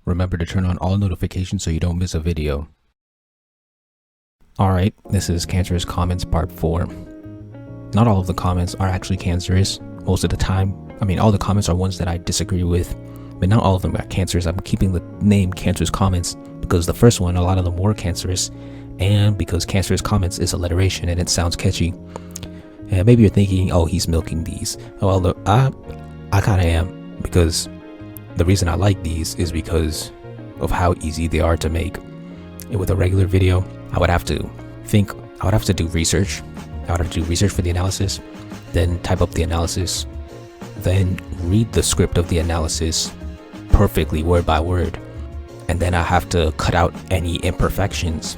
Remember to turn on all notifications so you don't miss a video. Alright, this is Cancerous Comments Part 4. Not all of the comments are actually cancerous. Most of the time, all the comments are ones that I disagree with, but not all of them are cancerous. I'm keeping the name Cancerous Comments because the first one, a lot of them were cancerous, and because Cancerous Comments is alliteration and it sounds catchy. And maybe you're thinking, oh, he's milking these. Well, look, I kind of am, because the reason I like these is because of how easy they are to make. And with a regular video, I would have to do research. I would have to do research for the analysis, then type up the analysis, then read the script of the analysis perfectly word by word, and then I have to cut out any imperfections,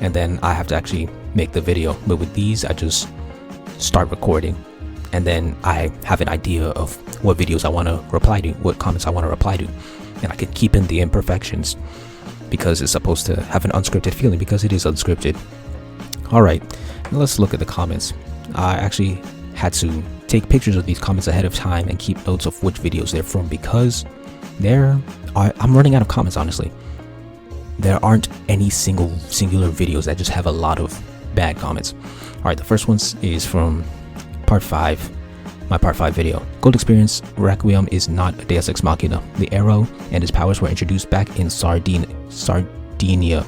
and then I have to actually make the video. But with these, I just start recording, and then I have an idea of what videos I want to reply to, what comments I want to reply to, and I can keep in the imperfections because it's supposed to have an unscripted feeling, because it is unscripted. Alright, let's look at the comments. I actually had to take pictures of these comments ahead of time and keep notes of which videos they're from, because I'm running out of comments, honestly. There aren't any singular videos that just have a lot of bad comments. Alright, the first one is from Part 5, my Part 5 video. Gold Experience Requiem is not a Deus Ex Machina. The arrow and his powers were introduced back in Sardinia,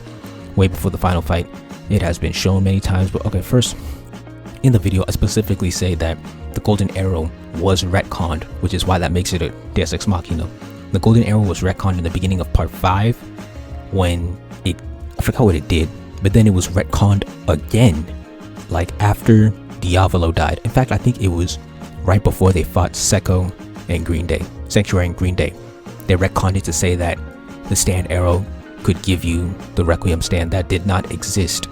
way before the final fight. It has been shown many times, but okay, first, in the video, I specifically say that the golden arrow was retconned, which is why that makes it a Deus Ex Machina. The golden arrow was retconned in the beginning of Part 5 when I forgot what it did, but then it was retconned again, like after Diavolo died. In fact, I think it was right before they fought Sanctuary and Green Day. They retconned it to say that the stand arrow could give you the Requiem stand. That did not exist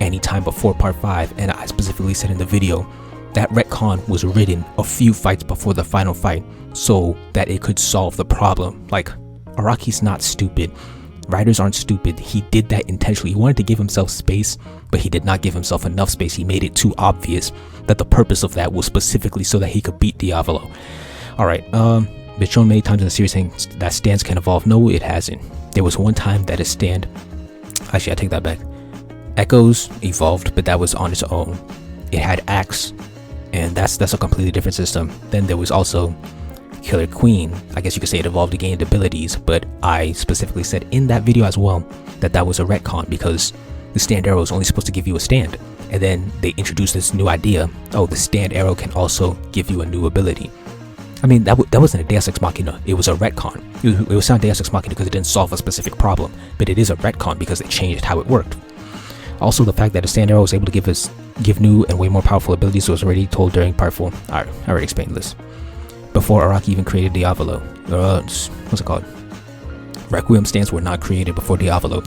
anytime before Part 5, and I specifically said in the video that retcon was written a few fights before the final fight so that it could solve the problem. Like, Araki's not stupid. Writers aren't stupid. He did that intentionally. He wanted to give himself space, but he did not give himself enough space. He made it too obvious that the purpose of that was specifically so that he could beat Diavolo. Alright, been shown many times in the series saying that stands can evolve. No, it hasn't. There was one time that a stand, actually I take that back, Echoes evolved, but that was on its own. It had Axe, and that's a completely different system. Then there was also Killer Queen. I guess you could say it evolved to gain abilities, but I specifically said in that video as well that that was a retcon, because the stand arrow is only supposed to give you a stand, and then they introduced this new idea, oh, the stand arrow can also give you a new ability. That wasn't a Deus Ex Machina, it was a retcon. It was not Deus Ex Machina because it didn't solve a specific problem, but it is a retcon because it changed how it worked. Also, the fact that the stand arrow was able to give new and way more powerful abilities was already told during Part 4. I already explained this. Before Araki even created Diavolo. What's it called? Requiem stands were not created before Diavolo.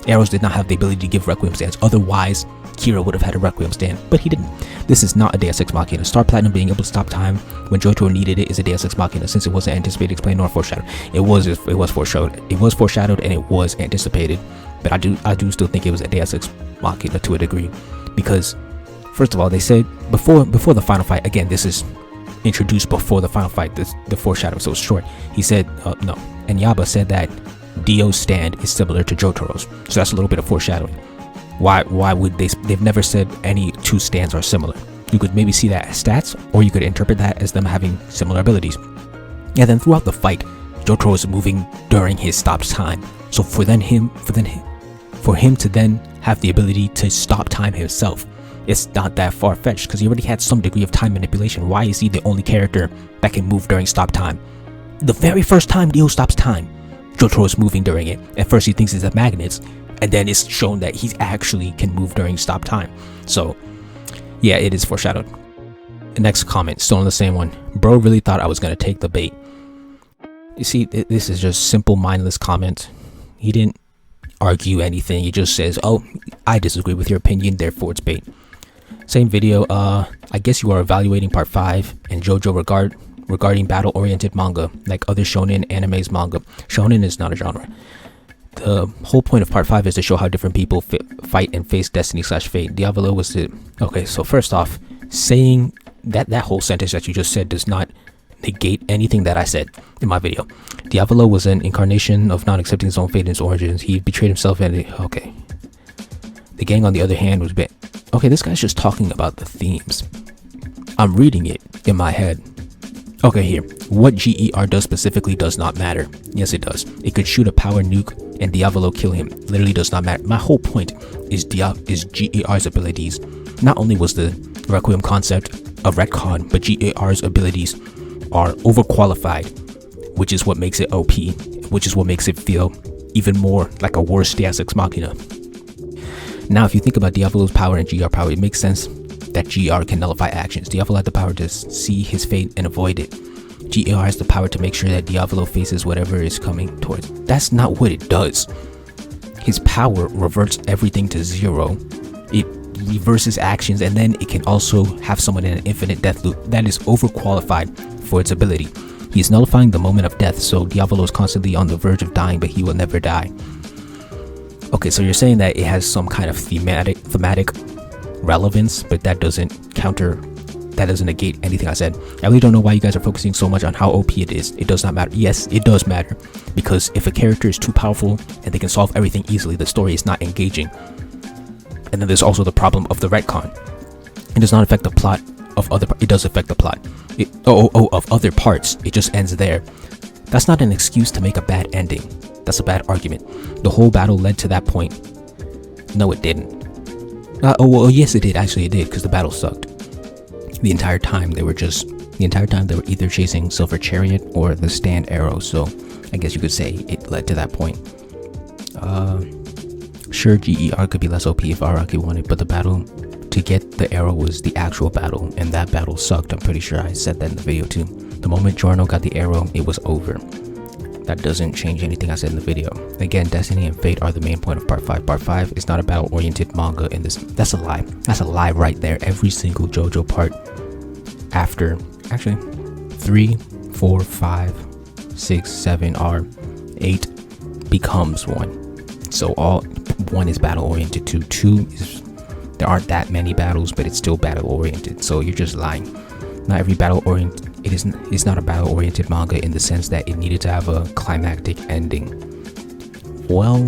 Arrows did not have the ability to give Requiem stands. Otherwise, Kira would have had a Requiem stand, but he didn't. This is not a Deus Ex Machina. Star Platinum being able to stop time when Jojo needed it is a Deus Ex Machina, since it wasn't anticipated, explained, nor foreshadowed. It was foreshadowed. It was foreshadowed and it was anticipated. But I do still think it was a Deus Ex Machina to a degree, because first of all, they said before the final fight. Again, this is introduced before the final fight. The foreshadow, so it's short. He said no, and Yaba said that Dio's stand is similar to Jotaro's, so that's a little bit of foreshadowing. Why would they've never said any two stands are similar. You could maybe see that as stats, or you could interpret that as them having similar abilities. And then throughout the fight, Jotaro is moving during his stopped time, so for him to then have the ability to stop time himself, it's not that far-fetched, because he already had some degree of time manipulation. Why is he the only character that can move during stop time? The very first time Dio stops time, Jotaro is moving during it. At first he thinks it's the magnets, and then it's shown that he actually can move during stop time. So yeah, it is foreshadowed. The next comment, still on the same one. Bro really thought I was going to take the bait. You see, this is just simple mindless comment. He didn't argue anything. He just says, oh, I disagree with your opinion, therefore it's bait. Same video. I guess you are evaluating Part 5 and JoJo regarding battle-oriented manga, like other shonen animes manga. Shonen is not a genre. The whole point of Part 5 is to show how different people fight and face destiny/fate. Diavolo was the... Okay, so first off, saying that whole sentence that you just said does not negate anything that I said in my video. Diavolo was an incarnation of not accepting his own fate and his origins. He betrayed himself and okay. The gang, on the other hand, was bit. Okay, this guy's just talking about the themes. I'm reading it in my head. Okay, here. What GER does specifically does not matter. Yes, it does. It could shoot a power nuke and Diavolo kill him. Literally does not matter. My whole point is GER's abilities. Not only was the Requiem concept a retcon, but GER's abilities are overqualified, which is what makes it OP, which is what makes it feel even more like a worse Deus Ex Machina. Now, if you think about Diavolo's power and GR power, it makes sense that GR can nullify actions. Diavolo had the power to see his fate and avoid it. GR has the power to make sure that Diavolo faces whatever is coming towards. That's not what it does. His power reverts everything to zero. It reverses actions, and then it can also have someone in an infinite death loop that is overqualified for its ability. He is nullifying the moment of death, so Diavolo is constantly on the verge of dying, but he will never die. Okay, so you're saying that it has some kind of thematic relevance, but that doesn't negate anything I said. I really don't know why you guys are focusing so much on how OP it is. It does not matter. Yes, it does matter, because if a character is too powerful and they can solve everything easily, the story is not engaging. And then there's also the problem of the retcon. It does not affect the plot of other. It does affect the plot. Of other parts. It just ends there. That's not an excuse to make a bad ending. That's a bad argument. The whole battle led to that point. No, it didn't. Yes, it did. Actually, it did, because the battle sucked. The entire time they were either chasing Silver Chariot or the stand arrow. So I guess you could say it led to that point. Sure, GER could be less OP if Araki wanted, but the battle to get the arrow was the actual battle, and that battle sucked. I'm pretty sure I said that in the video too. The moment Giorno got the arrow, it was over. That doesn't change anything I said in the video. Again, Destiny and Fate are the main point of Part 5. Part 5 is not a battle-oriented manga in this. That's a lie. That's a lie right there. Every single JoJo part after, actually, 3, 4, 5, 6, 7, or 8 becomes 1. So all 1 is battle-oriented, 2 is, there aren't that many battles, but it's still battle-oriented. So you're just lying. Not every battle-oriented. It's not a battle-oriented manga in the sense that it needed to have a climactic ending. Well,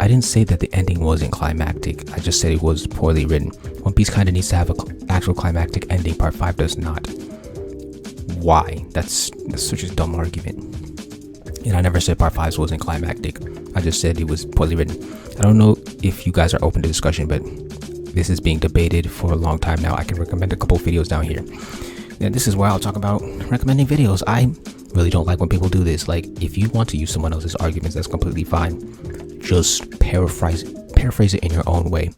I didn't say that the ending wasn't climactic. I just said it was poorly written. One Piece kind of needs to have an actual climactic ending. Part 5 does not. Why? That's such a dumb argument. And I never said Part 5 wasn't climactic. I just said it was poorly written. I don't know if you guys are open to discussion, but this is being debated for a long time now. I can recommend a couple videos down here. And this is where I'll talk about recommending videos. I really don't like when people do this. Like, if you want to use someone else's arguments, that's completely fine. Just paraphrase it in your own way.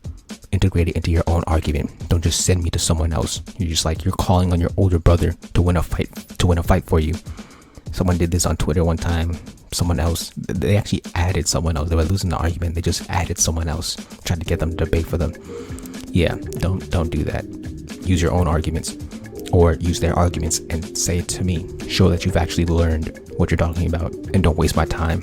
Integrate it into your own argument. Don't just send me to someone else. You're calling on your older brother to win a fight for you. Someone did this on Twitter one time. Someone else, they actually added someone else. They were losing the argument. They just added someone else, trying to get them to debate for them. Yeah, don't do that. Use your own arguments, or use their arguments and say it to me. Show that you've actually learned what you're talking about, and don't waste my time.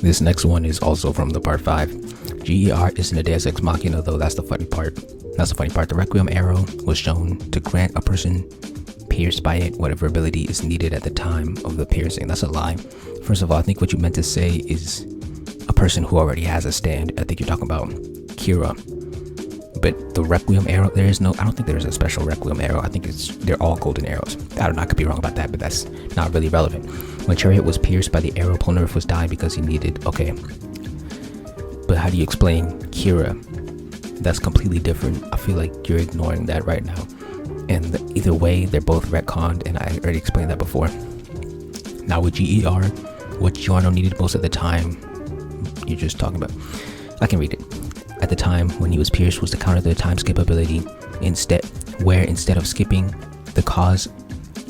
This next one is also from the Part 5. GER isn't a Deus Ex Machina, though. That's the funny part. The Requiem arrow was shown to grant a person pierced by it whatever ability is needed at the time of the piercing. That's a lie. First of all, I think what you meant to say is a person who already has a stand. I think you're talking about Kira. But the Requiem arrow, I don't think there's a special Requiem arrow. I think they're all golden arrows. I don't know, I could be wrong about that, but that's not really relevant. When Chariot was pierced by the arrow, Polnareff was dying because he needed, okay. But how do you explain Kira? That's completely different. I feel like you're ignoring that right now. And either way, they're both retconned, and I already explained that before. Now with GER, what Giorno needed most at the time, you're just talking about. I can read it. At the time when he was pierced was to counter the time skip ability, instead of skipping the cause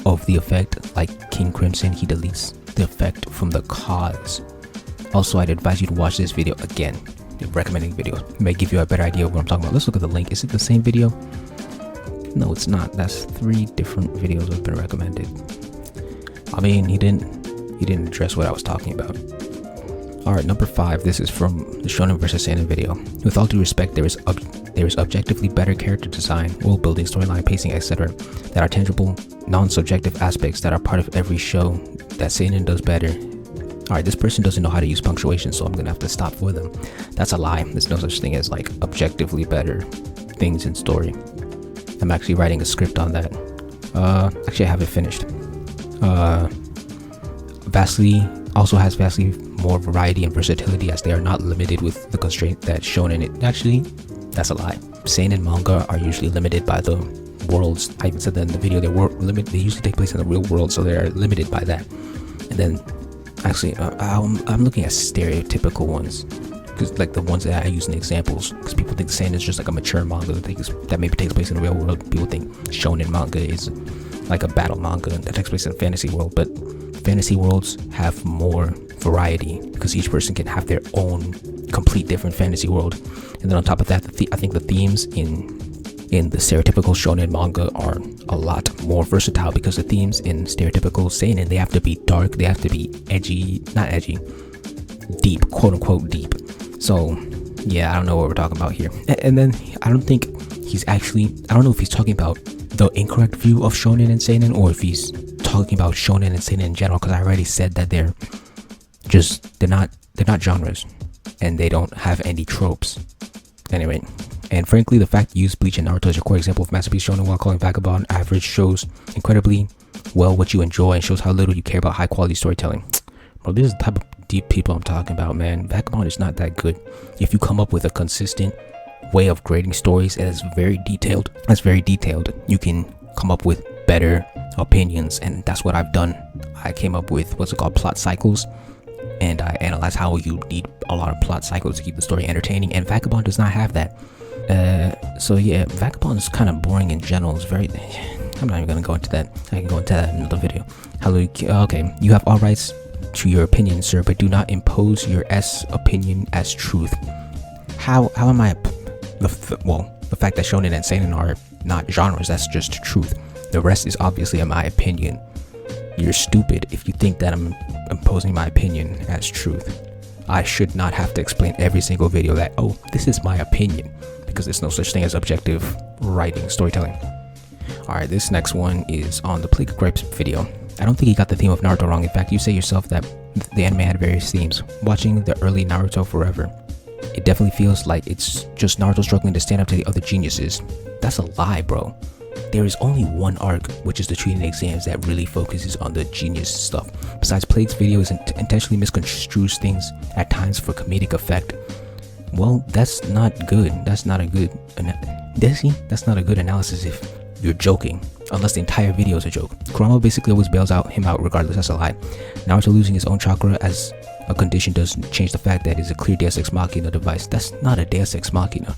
of the effect, like King Crimson, he deletes the effect from the cause. Also, I'd advise you to watch this video again. Recommending videos it may give you a better idea of what I'm talking about. Let's look at the link. Is it the same video? No, it's not. That's 3 different videos that have been recommended. I mean, he didn't address what I was talking about. Alright, number 5. This is from the Shonen vs. Seinen video. With all due respect, there is there is objectively better character design, world building, storyline, pacing, etc. that are tangible, non-subjective aspects that are part of every show that seinen does better. Alright, this person doesn't know how to use punctuation, so I'm gonna have to stop for them. That's a lie. There's no such thing as like objectively better things in story. I'm actually writing a script on that. Actually I have it finished. Vastly also has vastly more variety and versatility, as they are not limited with the constraint that shonen it. Actually, that's a lie. Seinen manga are usually limited by the worlds. I even said that in the video. They usually take place in the real world, so they are limited by that. And then, actually, I'm looking at stereotypical ones, because like the ones that I use in the examples. Because people think seinen is just like a mature manga that maybe takes place in the real world. People think shonen manga is like a battle manga that takes place in a fantasy world, but fantasy worlds have more variety because each person can have their own complete different fantasy world. And then on top of that, I think the themes in the stereotypical shonen manga are a lot more versatile, because the themes in stereotypical seinen, they have to be dark, they have to be edgy, not edgy, deep, quote unquote deep. So yeah, I don't know what we're talking about here. And then I don't know if he's talking about the incorrect view of shonen and seinen, or if he's talking about shonen and seinen in general, because I already said that they're not genres and they don't have any tropes. Anyway, and frankly, the fact you use Bleach and Naruto as your core example of masterpiece shonen while calling Vagabond average shows incredibly well what you enjoy and shows how little you care about high quality storytelling. Bro, this is the type of deep people I'm talking about, man. Vagabond is not that good. If you come up with a consistent way of grading stories that's very detailed, you can come up with better opinions, and that's what I've done. I came up with plot cycles, and I analyzed how you need a lot of plot cycles to keep the story entertaining, and Vagabond does not have that. So yeah, Vagabond is kind of boring in general. It's very, I'm not even gonna go into that. I can go into that in another video. Okay, you have all rights to your opinion, sir, but do not impose your opinion as truth. How am I? The fact that shonen and seinen are not genres, that's just truth. The rest is obviously in my opinion. You're stupid if you think that I'm imposing my opinion as truth. I should not have to explain every single video that, oh, this is my opinion, because there's no such thing as objective writing, storytelling. Alright, this next one is on the Plague Gripes video. I don't think he got the theme of Naruto wrong. In fact, you say yourself that the anime had various themes. Watching the early Naruto forever, it definitely feels like it's just Naruto struggling to stand up to the other geniuses. That's a lie, bro. There is only one arc, which is the treating exams, that really focuses on the genius stuff. Besides, Plague's videos intentionally misconstrues things at times for comedic effect. Well, that's not good. That's not a good analysis if you're joking, unless the entire video is a joke. Kurama basically always bails him out regardless. That's a lie. Naruto losing his own chakra as a condition doesn't change the fact that it's a clear Deus Ex Machina device. That's not a Deus Ex Machina.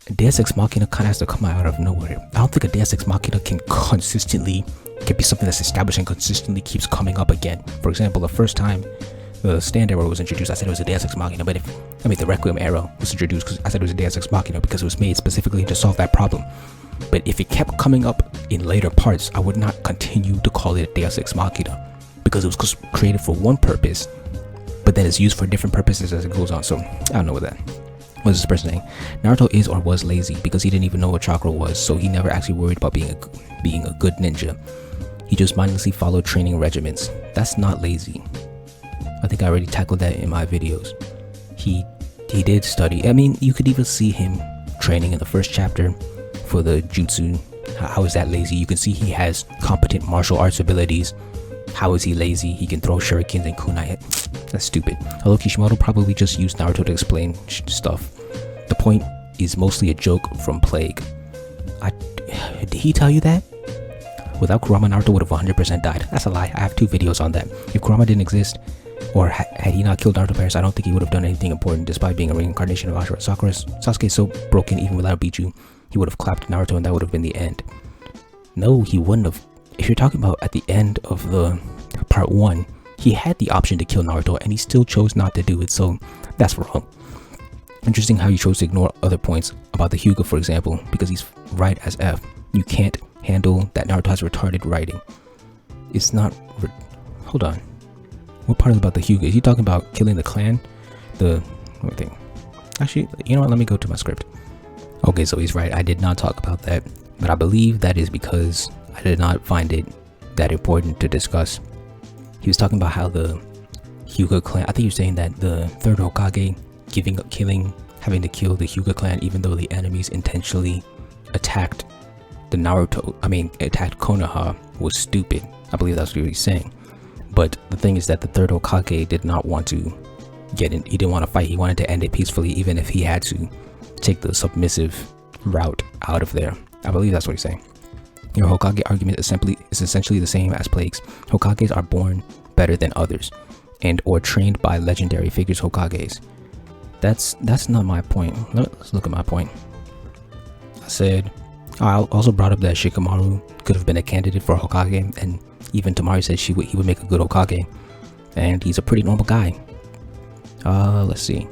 A Deus Ex Machina kind of has to come out of nowhere. I don't think a Deus Ex Machina can be something that's established and consistently keeps coming up again. For example, the first time the stand arrow was introduced, I said it was a Deus Ex Machina, but the Requiem arrow was introduced because I said it was a Deus Ex Machina because it was made specifically to solve that problem. But if it kept coming up in later parts, I would not continue to call it a Deus Ex Machina, because it was created for one purpose, but then it's used for different purposes as it goes on. So I don't know what is this person saying? Naruto is or was lazy because he didn't even know what chakra was, so he never actually worried about being a good ninja. He just mindlessly followed training regimens. That's not lazy. I think I already tackled that in my videos. He did study. I mean, you could even see him training in the first chapter for the jutsu. How is that lazy? You can see he has competent martial arts abilities. How is he lazy? He can throw shurikens and kunai. That's stupid. Although Kishimoto probably just used Naruto to explain stuff. The point is mostly a joke from Plague. Did he tell you that? Without Kurama, Naruto would have 100% died. That's a lie. I have 2 videos on that. If Kurama didn't exist, or had he not killed Naruto parents, I don't think he would have done anything important, despite being a reincarnation of Ashura. Sasuke is so broken, even without Bichu, he would have clapped Naruto and that would have been the end. No, he wouldn't have. If you're talking about at the end of the part 1, he had the option to kill Naruto and he still chose not to do it, so that's wrong. Interesting how he chose to ignore other points about the Hyuga, for example, because he's right as F. You can't handle that Naruto has retarded writing. It's not... Hold on. What part is about the Hyuga? Is he talking about killing the clan? Let me think. Actually, you know what? Let me go to my script. Okay, so he's right. I did not talk about that, but I believe that is because I did not find it that important to discuss. He was talking about how the Hyuga clan, I think you're saying that the third Hokage having to kill the Hyuga clan even though the enemies intentionally attacked attacked Konoha was stupid. I believe that's what he's saying. But the thing is that the third Hokage did not want to get in, he didn't want to fight, he wanted to end it peacefully even if he had to take the submissive route out of there. I believe that's what he's saying. Your Hokage argument is essentially the same as Plague's. Hokages are born better than others, and or trained by legendary figures Hokages. That's not my point. Let's look at my point. I also brought up that Shikamaru could have been a candidate for Hokage, and even Tamari said he would make a good Hokage, and he's a pretty normal guy. Let's see.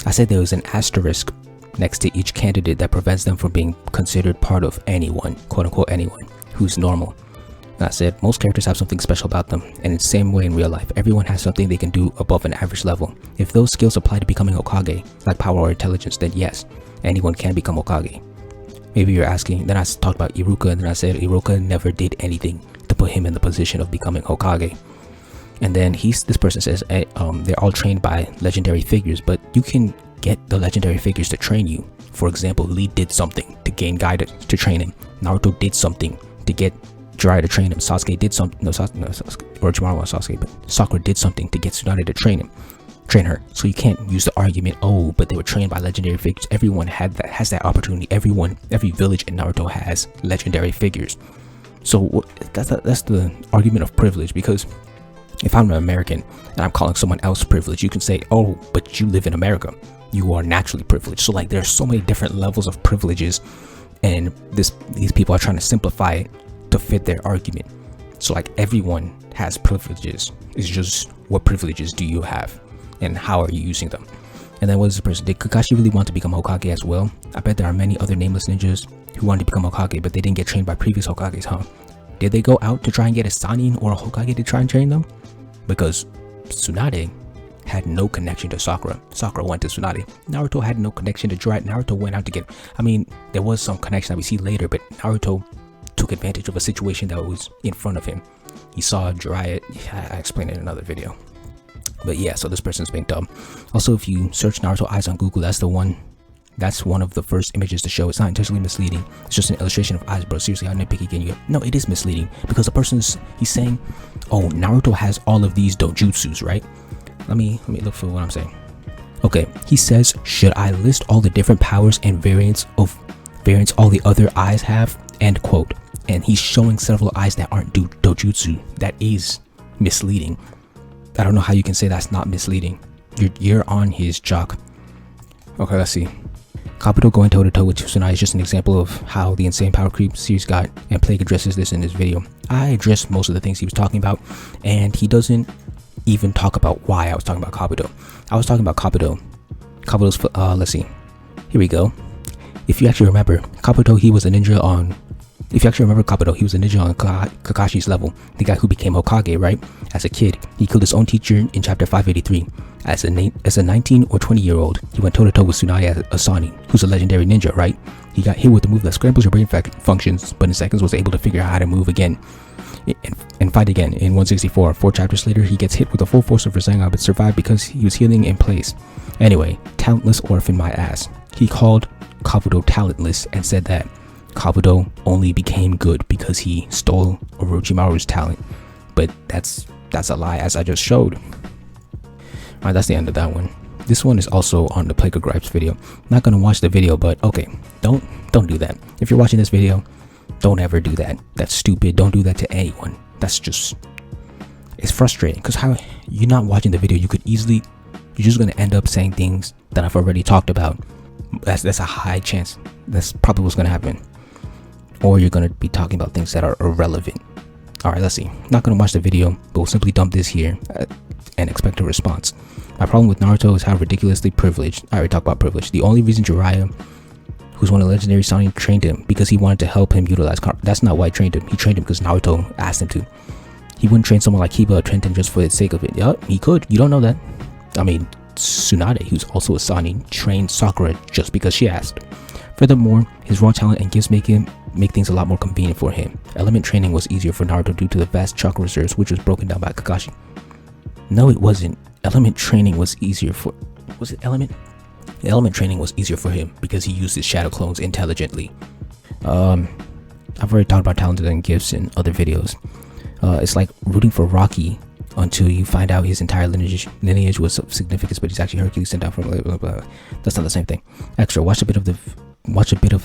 I said there was an asterisk next to each candidate that prevents them from being considered part of anyone, quote unquote anyone, who's normal. And I said most characters have something special about them, and in the same way in real life, everyone has something they can do above an average level. If those skills apply to becoming Hokage, like power or intelligence, then yes, anyone can become Hokage. Maybe you're asking, then I talked about Iruka, and then I said Iruka never did anything to put him in the position of becoming Hokage. And then this person says they're all trained by legendary figures, but you can get the legendary figures to train you. For example, Lee did something to gain guidance to train him. Naruto did something to get Jiraiya to train him. Sasuke did something, Orochimaru was Sasuke, but Sakura did something to get Tsunade to train her. So you can't use the argument, oh, but they were trained by legendary figures. Everyone has that opportunity. Every village in Naruto has legendary figures. So that's the argument of privilege, because if I'm an American and I'm calling someone else privileged, you can say, oh, but you live in America, you are naturally privileged. So like there's so many different levels of privileges, and these people are trying to simplify it to fit their argument. So like everyone has privileges. It's just what privileges do you have and how are you using them? And then what is the person? Did Kakashi really want to become Hokage as well? I bet there are many other nameless ninjas who wanted to become Hokage, but they didn't get trained by previous Hokages, huh? Did they go out to try and get a seinen or a Hokage to try and train them? Because Tsunade had no connection to Sakura. Sakura went to Tsunade. Naruto had no connection to Jiraiya. Naruto went out to get, there was some connection that we see later, but Naruto took advantage of a situation that was in front of him. He saw Jiraiya. I explained it in another video. But yeah, so this person's being dumb. Also, if you search Naruto eyes on Google, that's one of the first images to show. It's not intentionally misleading. It's just an illustration of eyes, bro. Seriously, how nitpicky can you get? No, it is misleading because he's saying, oh, Naruto has all of these dojutsus, right? Let me look for what I'm saying. Okay, he says, should I list all the different powers and variants all the other eyes have? End quote. And he's showing several eyes that aren't dojutsu. That is misleading. I don't know how you can say that's not misleading. You're on his jock. Okay, let's see. Kabuto going toe-to-toe with Tsunade is just an example of how the insane power creep series got, and Plague addresses this in this video. I addressed most of the things he was talking about, and he doesn't even talk about why I was talking about Kabuto. I was talking about Kabuto's, let's see. Here we go. If you actually remember, Kabuto, he was a ninja on Kakashi's level, the guy who became Hokage, right? As a kid, he killed his own teacher in chapter 583. As a 19 or 20-year-old, he went toe-to-toe with Tsunade as a seinen, who's a legendary ninja, right? He got hit with a move that scrambles your brain functions, but in seconds was able to figure out how to move again and fight again. In 164, 4 chapters later, he gets hit with the full force of Rasengan, but survived because he was healing in place. Anyway, talentless orphan my ass. He called Kabuto talentless and said that Kabuto only became good because he stole Orochimaru's talent, but that's a lie, as I just showed. Alright, that's the end of that one. This one is also on the Plague of Gripes video. Not gonna watch the video, but okay, don't do that. If you're watching this video, don't ever do that. That's stupid. Don't do that to anyone. It's frustrating because how you're not watching the video, you're just gonna end up saying things that I've already talked about. That's a high chance. That's probably what's gonna happen. Or you're gonna be talking about things that are irrelevant. Alright, let's see. Not gonna watch the video, but we'll simply dump this here and expect a response. My problem with Naruto is how ridiculously privileged. I already talked about privilege. The only reason Jiraiya, who's one of the legendary seinen, trained him because he wanted to help him utilize that's not why he trained him. He trained him because Naruto asked him to. He wouldn't train someone like Kiba or Trenton just for the sake of it. Yup, he could. You don't know that. Tsunade, who's also a seinen, trained Sakura just because she asked. Furthermore, his raw talent and gifts make things a lot more convenient for him. Element training was easier for Naruto due to the vast chakra reserves, which was broken down by Kakashi. No, it wasn't. Element training was easier for... Was it element? Element training was easier for him because he used his shadow clones intelligently. I've already talked about talent and gifts in other videos. It's like rooting for Rocky until you find out his entire lineage was of significance, but he's actually Hercules sent out from blah, blah, blah. That's not the same thing. Extra, watch a bit of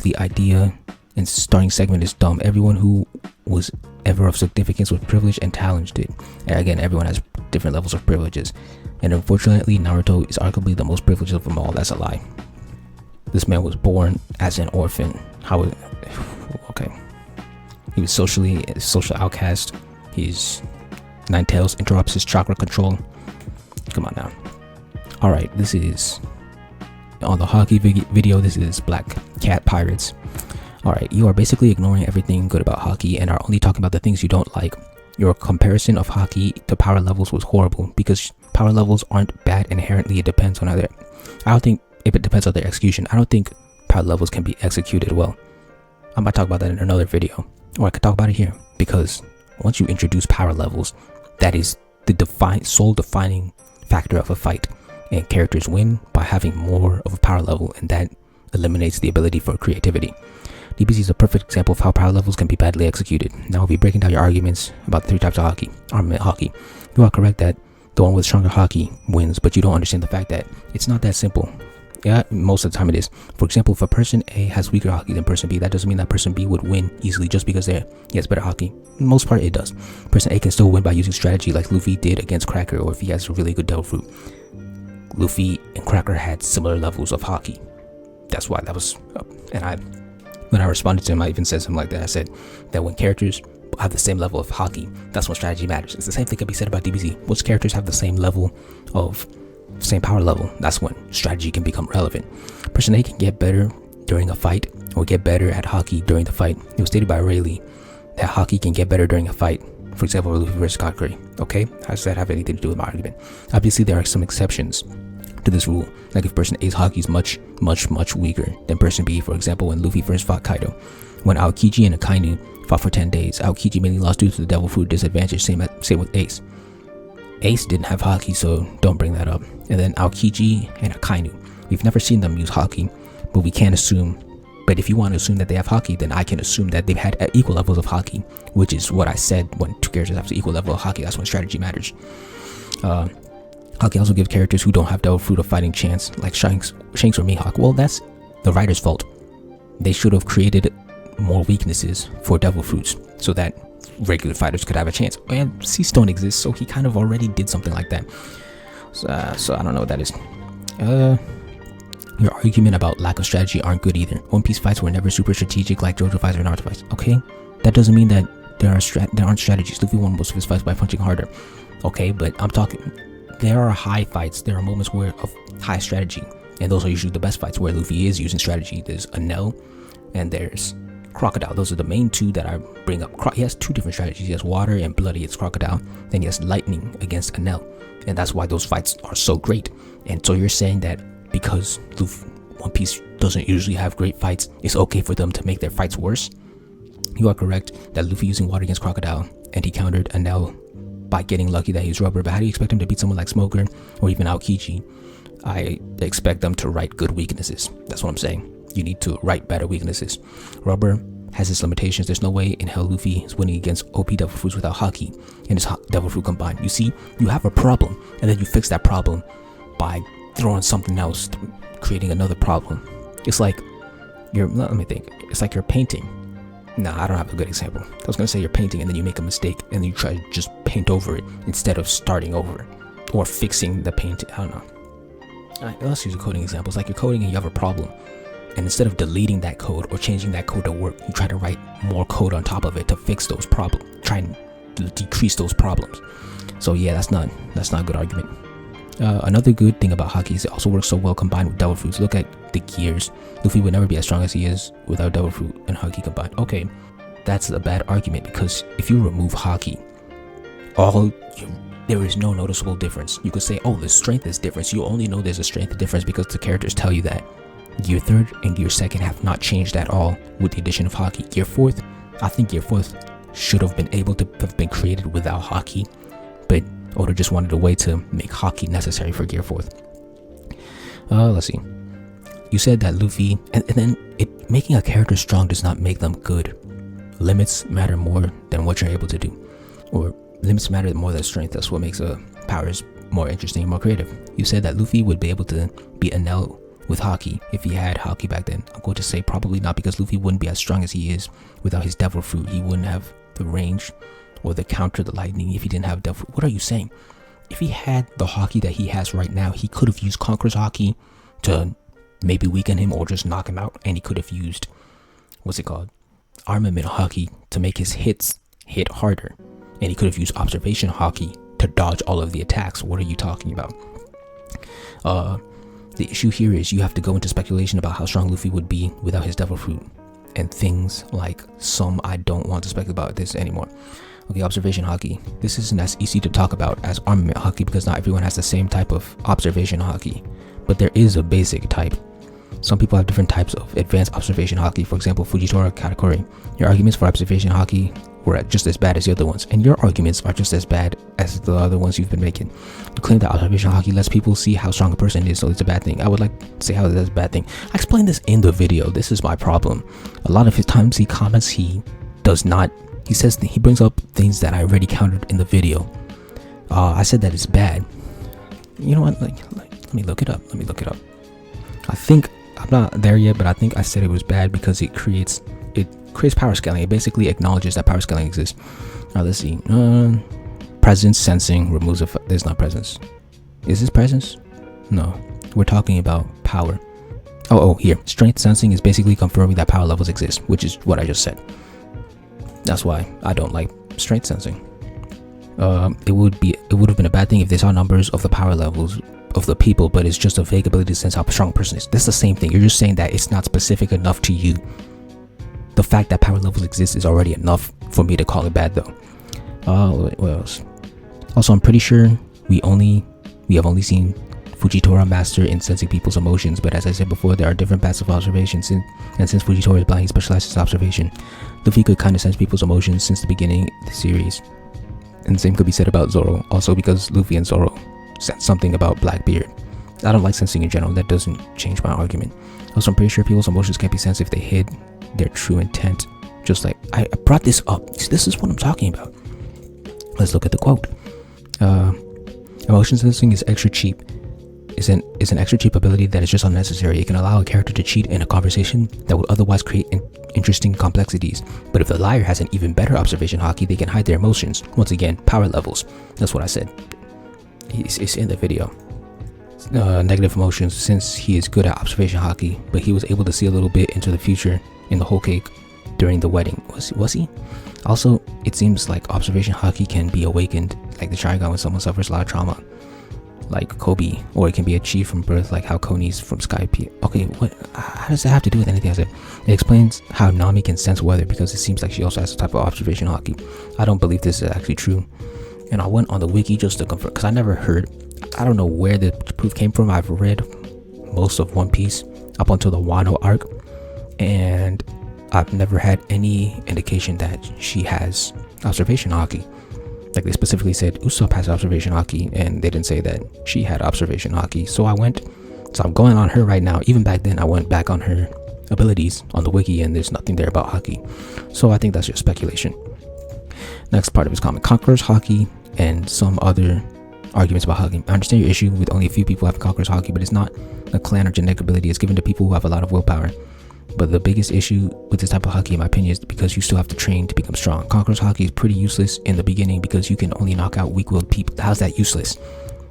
the idea and starting segment is dumb. Everyone who was ever of significance was privileged and talented. And again, everyone has different levels of privileges. And unfortunately, Naruto is arguably the most privileged of them all. That's a lie. This man was born as an orphan. Okay. He was social outcast. His Nine Tails interrupts his chakra control. Come on now. Alright, this is on the Haki video. This is Black Cat Pirates. Alright, you are basically ignoring everything good about Haki and are only talking about the things you don't like. Your comparison of Haki to power levels was horrible because power levels aren't bad inherently. It depends on I don't think if it depends on their execution. I don't think power levels can be executed well. I'm about to talk about that in another video, or I could talk about it here, because once you introduce power levels, that is the sole defining factor of a fight, and characters win by having more of a power level, and that eliminates the ability for creativity. DBZ is a perfect example of how power levels can be badly executed. Now we'll be breaking down your arguments about the 3 types of armament haki. You are correct that the one with stronger haki wins, but you don't understand the fact that it's not that simple. Yeah, most of the time it is. For example, if a person A has weaker haki than person B, that doesn't mean that person B would win easily just because he has better haki. For the most part, it does. Person A can still win by using strategy like Luffy did against Cracker, or if he has a really good devil fruit. Luffy and Cracker had similar levels of haki. That's why that was... when I responded to him, I even said something like that. I said that when characters have the same level of haki, that's when strategy matters. It's the same thing can be said about DBZ. Once characters have the same level of... same power level, that's when strategy can become relevant. Person A can get better during a fight or get better at haki during the fight. It was stated by Rayleigh that haki can get better during a fight. For example, Luffy versus Kakuri. Okay, how does that have anything to do with my argument? Obviously, there are some exceptions to this rule. Like if person A's haki is much weaker than person B. For example, when Luffy first fought Kaido, when Aokiji and Akainu fought for 10 days, Aokiji mainly lost due to the devil fruit disadvantage. Same with Ace. Ace didn't have haki, so don't bring that up. And then Aokiji and Akainu, we've never seen them use haki, but we can assume. But if you want to assume that they have haki, then I can assume that they've had equal levels of haki, which is what I said. When 2 characters have equal level of haki, that's when strategy matters. Haki also gives characters who don't have devil fruit a fighting chance, like Shanks or Mihawk. Well, that's the writer's fault. They should have created more weaknesses for devil fruits so that regular fighters could have a chance. And Sea Stone exists, so he kind of already did something like that. So I don't know what that is. Your argument about lack of strategy aren't good either. One Piece fights were never super strategic like JoJo fights or Naruto fights. Okay, that doesn't mean that there aren't strategies. Luffy won most of his fights by punching harder. Okay, but I'm talking. There are high fights. There are moments of high strategy, and those are usually the best fights where Luffy is using strategy. There's Enel, and there's Crocodile. Those are the main 2 that I bring up. He has 2 different strategies. He has water and blood against Crocodile. Then he has lightning against Enel. And that's why those fights are so great. And so you're saying that because One Piece doesn't usually have great fights, it's okay for them to make their fights worse? You are correct that Luffy using water against Crocodile, and he countered Enel by getting lucky that he's rubber. But how do you expect him to beat someone like Smoker or even Aokiji? I expect them to write good weaknesses. That's what I'm saying. You need to write better weaknesses. Rubber has its limitations. There's no way in hell Luffy is winning against OP devil fruits without haki and his devil fruit combined. You see, you have a problem, and then you fix that problem by throwing something else, creating another problem. It's like let me think. It's like you're painting. Nah, I don't have a good example. I was gonna say you're painting and then you make a mistake and then you try to just paint over it instead of starting over or fixing the paint. I don't know. Alright, let's use a coding example. It's like you're coding and you have a problem. And instead of deleting that code or changing that code to work, you try to write more code on top of it to fix those problems. Try and decrease those problems. So yeah, that's not a good argument. Another good thing about haki is it also works so well combined with devil fruits. Look at the gears. Luffy would never be as strong as he is without devil fruit and haki combined. Okay, that's a bad argument because if you remove haki, there is no noticeable difference. You could say, oh, the strength is different. You only know there's a strength difference because the characters tell you that. Gear 3rd and Gear 2nd have not changed at all with the addition of haki. Gear 4th, I think Gear 4th should have been able to have been created without haki, but Oda just wanted a way to make haki necessary for Gear 4th. Let's see. You said that Luffy, and then making a character strong does not make them good. Limits matter more than what you're able to do, or limits matter more than strength. That's what makes a powers more interesting and more creative. You said that Luffy would be able to beat Enel with haki if he had haki back then. I'm going to say probably not, because Luffy wouldn't be as strong as he is without his devil fruit. He wouldn't have the range or the counter the lightning if he didn't have devil fruit. What are you saying? If he had the haki that he has right now, he could have used Conqueror's haki to maybe weaken him or just knock him out, and he could have used armament haki to make his hits hit harder, and he could have used observation haki to dodge all of the attacks. What are you talking about? The issue here is you have to go into speculation about how strong Luffy would be without his devil fruit and things like some. I don't want to speculate about this anymore. Okay, observation haki. This isn't as easy to talk about as armament haki because not everyone has the same type of observation haki, but there is a basic type. Some people have different types of advanced observation haki. For example, Fujitora Katakuri. Your arguments for observation haki were just as bad as the other ones, and your arguments are just as bad as the other ones you've been making. You claim that observation haki lets people see how strong a person is, so it's a bad thing. I would like to say how that's a bad thing. I explained this in the video. This is my problem. A lot of his times he comments, he says he brings up things that I already countered in the video. I said that it's bad. You know what? Let me look it up. I think I'm not there yet, but I think I said it was bad because it creates power scaling. It basically acknowledges that power scaling exists. Now let's see. Presence sensing removes there's not presence. Is this presence? No. We're talking about power. Oh, here. Strength sensing is basically confirming that power levels exist, which is what I just said. That's why I don't like strength sensing. It would have been a bad thing if they saw numbers of the power levels of the people, but it's just a vague ability to sense how strong a person is. That's the same thing. You're just saying that it's not specific enough to you. The fact that power levels exist is already enough for me to call it bad, though. What else? Also, I'm pretty sure we have only seen Fujitora master in sensing people's emotions, but as I said before, there are different paths of observation, and since Fujitora is blind, he specializes in observation. Luffy could kind of sense people's emotions since the beginning of the series, and the same could be said about Zoro, also because Luffy and Zoro sense something about Blackbeard. I don't like sensing in general. That doesn't change my argument. Also, I'm pretty sure people's emotions can't be sensed if they hid their true intent. Just like I brought this up. This is what I'm talking about. Let's look at the quote. Emotion sensing is extra cheap. Is an extra cheap ability that is just unnecessary. It can allow a character to cheat in a conversation that would otherwise create interesting complexities. But if the liar has an even better observation haki, they can hide their emotions. Once again, power levels. That's what I said. It's in the video. Negative emotions, since he is good at observation haki, but he was able to see a little bit into the future in the whole cake during the wedding. Was he? Also, it seems like observation haki can be awakened like the Trigon when someone suffers a lot of trauma, like Kobe, or it can be achieved from birth like how Koni's from Skype. Okay, how does that have to do with anything I said? It explains how Nami can sense weather because it seems like she also has a type of observation haki. I don't believe this is actually true, and I went on the wiki just to confirm because I don't know where the proof came from. I've read most of One Piece up until the Wano arc, and I've never had any indication that she has observation haki. Like they specifically said Usopp has observation haki, and they didn't say that she had observation haki. So I'm going on her right now. Even back then, I went back on her abilities on the wiki, and there's nothing there about haki. So I think that's just speculation. Next part of his comment: Conqueror's haki and some other arguments about haki. I understand your issue with only a few people having Conqueror's haki, but it's not a clan or genetic ability. It's given to people who have a lot of willpower. But the biggest issue with this type of haki, in my opinion, is because you still have to train to become strong. Conqueror's haki is pretty useless in the beginning because you can only knock out weak-willed people. How's that useless?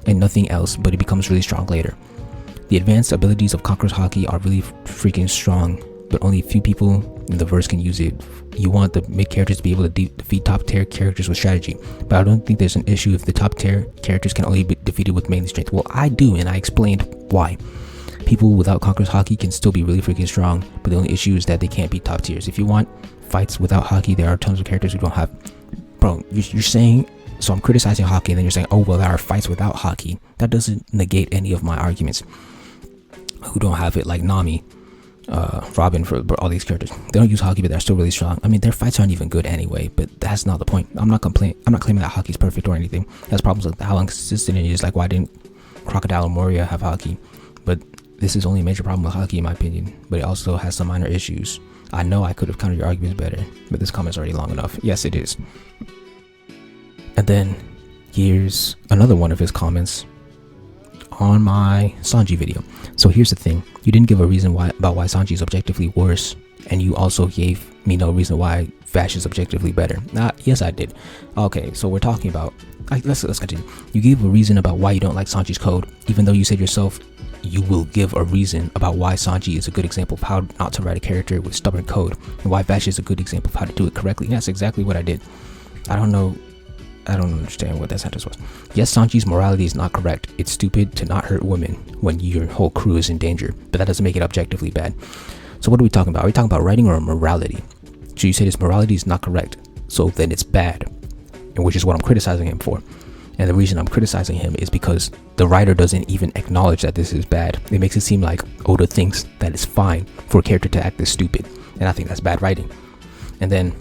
And nothing else, but it becomes really strong later. The advanced abilities of Conqueror's haki are really freaking strong, but only a few people in the verse can use it. You want the mid characters to be able to defeat top tier characters with strategy, but I don't think there's an issue if the top tier characters can only be defeated with mainly strength. Well, I do, and I explained why. People without Conqueror's haki can still be really freaking strong, but the only issue is that they can't be top tiers. If you want fights without haki, there are tons of characters who don't have. Bro, you're saying, so I'm criticizing haki, and then you're saying, oh well, there are fights without haki. That doesn't negate any of my arguments. Who don't have it, like Nami. Robin, for all these characters. They don't use haki, but they're still really strong. I mean, their fights aren't even good anyway, but that's not the point. I'm not claiming that haki's perfect or anything. It has problems with how inconsistent it is, like why didn't Crocodile and Moria have haki? But this is only a major problem with haki in my opinion, but it also has some minor issues. I know I could have countered your arguments better, but this comment's already long enough. Yes, it is. And then here's another one of his comments on my Sanji video. So here's the thing, you didn't give a reason about why Sanji is objectively worse, and you also gave me no reason why Vash is objectively better. Yes, I did. Okay, so we're talking about, let's continue. You gave a reason about why you don't like Sanji's code, even though you said yourself you will give a reason about why Sanji is a good example of how not to write a character with stubborn code, and why Vash is a good example of how to do it correctly. And that's exactly what I did. I don't understand what that sentence was. Yes, Sanji's morality is not correct. It's stupid to not hurt women when your whole crew is in danger, but that doesn't make it objectively bad. So what are we talking about? Are we talking about writing or morality? So you said his morality is not correct, so then it's bad, and which is what I'm criticizing him for. And the reason I'm criticizing him is because the writer doesn't even acknowledge that this is bad. It makes it seem like Oda thinks that it's fine for a character to act this stupid, and I think that's bad writing. And then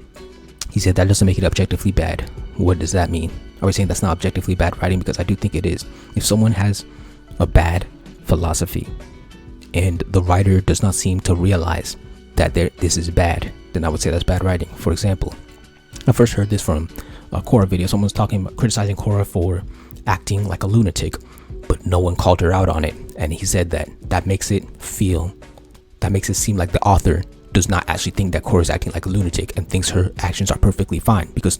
he said that doesn't make it objectively bad. What does that mean? Are we saying that's not objectively bad writing? Because I do think it is. If someone has a bad philosophy and the writer does not seem to realize that this is bad, then I would say that's bad writing. For example, I first heard this from a Korra video. Someone was criticizing Korra for acting like a lunatic, but no one called her out on it. And he said that makes it seem like the author does not actually think that Korra is acting like a lunatic and thinks her actions are perfectly fine, because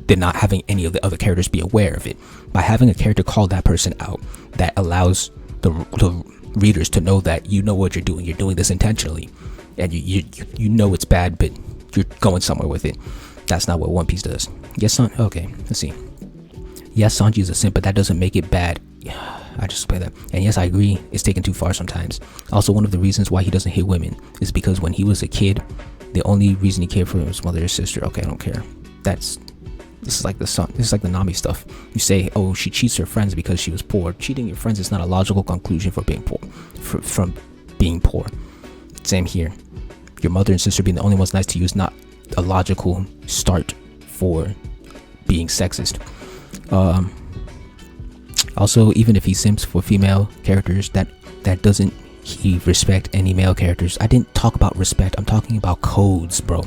they're not having any of the other characters be aware of it. By having a character call that person out, that allows the readers to know that you know what you're doing. You're doing this intentionally, and you know it's bad, but you're going somewhere with it. That's not what One Piece does. Yes, okay, let's see. Yes, Sanji is a simp, but that doesn't make it bad. I just explained that. And yes, I agree, it's taken too far sometimes. Also, one of the reasons why he doesn't hit women is because when he was a kid, the only reason he cared for his mother or sister. Okay, I don't care. This is like the Nami stuff. You say, oh, she cheats her friends because she was poor. Cheating your friends is not a logical conclusion for being poor. From being poor. Same here. Your mother and sister being the only ones nice to you is not a logical start for being sexist. Also, even if he simps for female characters, that doesn't he respect any male characters. I didn't talk about respect. I'm talking about codes, bro.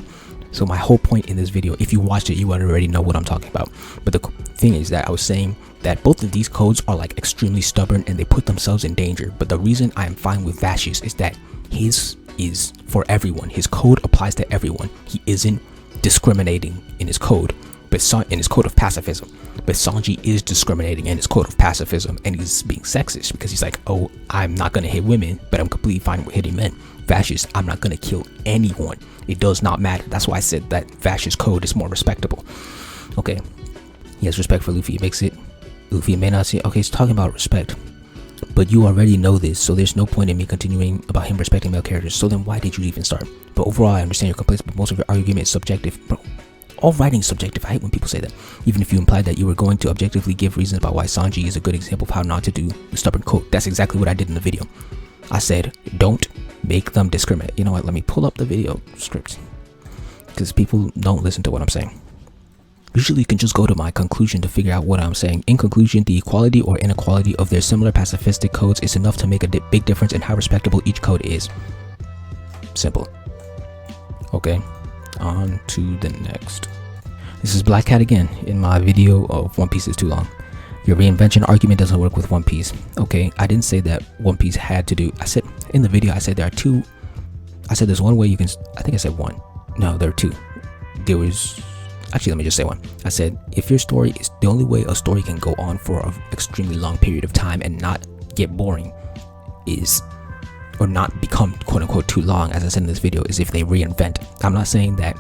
So my whole point in this video, if you watched it, you would already know what I'm talking about. But the thing is that I was saying that both of these codes are like extremely stubborn and they put themselves in danger. But the reason I am fine with Vash's is that his is for everyone. His code applies to everyone. He isn't discriminating in his code, but in his code of pacifism. But Sanji is discriminating in his code of pacifism, and he's being sexist because he's like, oh, I'm not gonna hit women, but I'm completely fine with hitting men. Vash's, I'm not gonna kill anyone. It does not matter. That's why I said that Vash's code is more respectable. Okay, he has respect for Luffy. It makes it, Luffy may not see. Okay, he's talking about respect, but you already know this, so there's no point in me continuing about him respecting male characters. So then why did you even start? But overall, I understand your complaints, but most of your argument is subjective. Bro, all writing is subjective. I hate when people say that. Even if you implied that you were going to objectively give reasons about why Sanji is a good example of how not to do the stubborn code. That's exactly what I did in the video. I said, don't make them discriminate. You know what? Let me pull up the video script, because people don't listen to what I'm saying. Usually you can just go to my conclusion to figure out what I'm saying. In conclusion, the equality or inequality of their similar pacifistic codes is enough to make a big difference in how respectable each code is. Simple. Okay, on to the next. This is Black Cat again in my video of One Piece is too long. Your reinvention argument doesn't work with One Piece. Okay, I didn't say that One Piece had to do. I said in the video, I said there are two. I said there's one way you can. I think I said one. No, there are two. There was. Actually, let me just say one. I said, if your story is the only way a story can go on for an extremely long period of time and not get boring is, or not become quote unquote too long, as I said in this video, is if they reinvent. I'm not saying that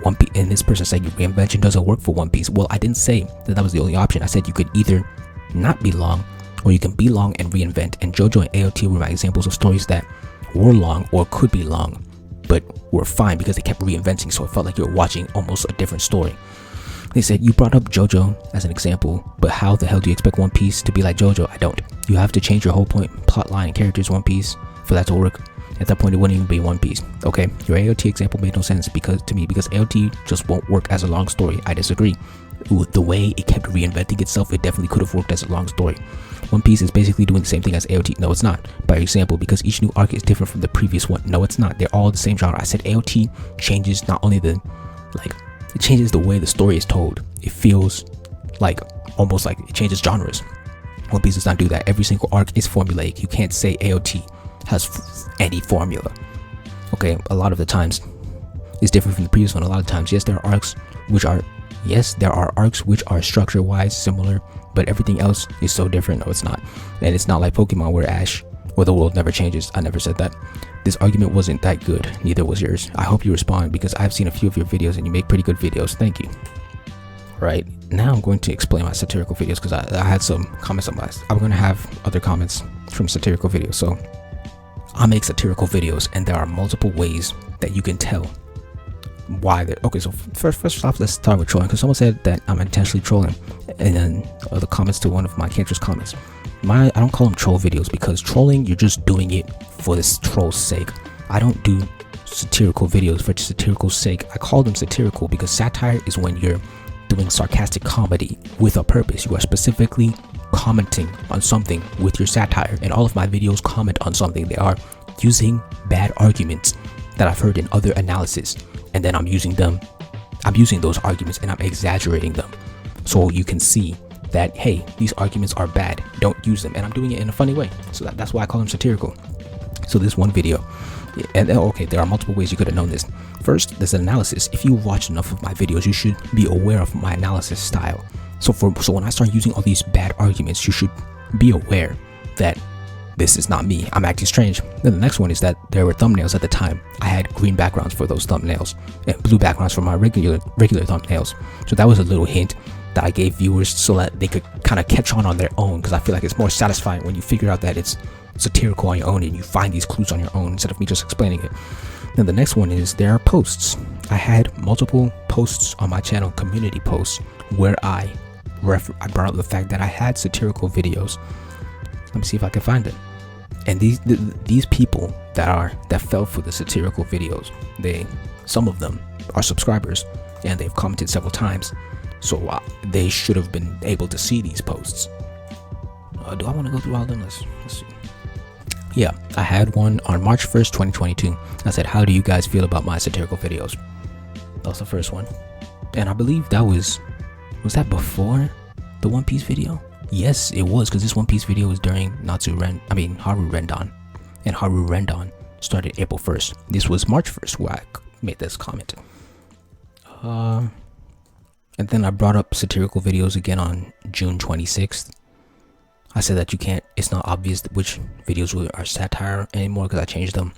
One Piece, and this person said reinvention doesn't work for One Piece. Well, I didn't say that was the only option. I said you could either not be long, or you can be long and reinvent. And JoJo and AOT were my examples of stories that were long or could be long, but were fine because they kept reinventing, so it felt like you were watching almost a different story. They said, you brought up JoJo as an example, but how the hell do you expect One Piece to be like JoJo? I don't. You have to change your whole point, plot line, and characters One Piece for that to work. At that point, it wouldn't even be One Piece. Okay, your AOT example made no sense because AOT just won't work as a long story. I disagree. With the way it kept reinventing itself, it definitely could have worked as a long story. One Piece is basically doing the same thing as AOT. No, it's not. By example, because each new arc is different from the previous one. No, it's not. They're all the same genre. I said AOT changes not only it changes the way the story is told. It feels like almost like it changes genres. One Piece does not do that. Every single arc is formulaic. You can't say AOT has any formula. Okay, a lot of the times it's different from the previous one. A lot of times, yes, there are arcs which are structure-wise similar, but everything else is so different. No, it's not. And it's not like Pokemon where Ash or the world never changes. I never said that. This argument wasn't that good. Neither was yours. I hope you respond because I've seen a few of your videos and you make pretty good videos. Thank you. Right, now I'm going to explain my satirical videos because I had some comments on my. I'm going to have other comments from satirical videos. So I make satirical videos and there are multiple ways that you can tell why they're okay. So first off, let's start with trolling, because someone said that I'm intentionally trolling, and then the comments to one of my Cancerous Comments. I don't call them troll videos because trolling, you're just doing it for this troll's sake. I don't do satirical videos for satirical sake. I call them satirical because satire is when you're doing sarcastic comedy with a purpose. You are specifically commenting on something with your satire, and all of my videos comment on something. They are using bad arguments that I've heard in other analysis, and then I'm using those arguments and I'm exaggerating them so you can see that, hey, these arguments are bad, don't use them, and I'm doing it in a funny way. So that's why I call them satirical. So this one video, and okay, there are multiple ways you could have known this. First, there's an analysis. If you watch enough of my videos, you should be aware of my analysis style. So when I start using all these bad arguments, you should be aware that this is not me. I'm acting strange. Then the next one is that there were thumbnails at the time. I had green backgrounds for those thumbnails and blue backgrounds for my regular thumbnails. So that was a little hint that I gave viewers so that they could kind of catch on their own, because I feel like it's more satisfying when you figure out that it's satirical on your own and you find these clues on your own instead of me just explaining it. Then the next one is there are posts. I had multiple posts on my channel, community posts, where I brought up the fact that I had satirical videos. Let me see if I can find it. And these people that fell for the satirical videos, some of them are subscribers and they've commented several times, so they should have been able to see these posts. Do I want to go through all of them? Let's see. Yeah, I had one on March 1st, 2022. I said, how do you guys feel about my satirical videos? That was the first one. And I believe that was that before the One Piece video? Yes, it was, because this One Piece video was during Haru Rendon. And Haru Rendon started April 1st. This was March 1st where I made this comment. And then I brought up satirical videos again on June 26th. I said that it's not obvious which videos are satire anymore because I changed them.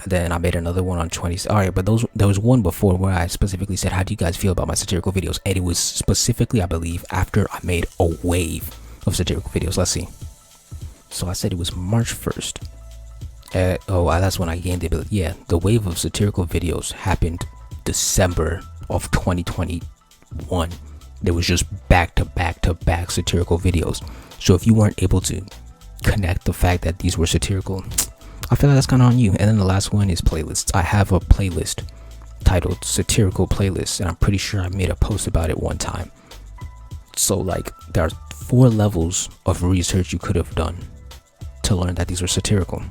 And then I made another one on 20. Alright, but there was one before where I specifically said, how do you guys feel about my satirical videos? And it was specifically, I believe, after I made a wave of satirical videos. Let's see. So I said it was March 1st. That's when I gained the ability. Yeah, the wave of satirical videos happened December of 2021. There was just back to back satirical videos. So if you weren't able to connect the fact that these were satirical, I feel like that's kind of on you. And then the last one is playlists. I have a playlist titled Satirical Playlist, and I'm pretty sure I made a post about it one time. So like there are 4 levels of research you could have done to learn that these were satirical.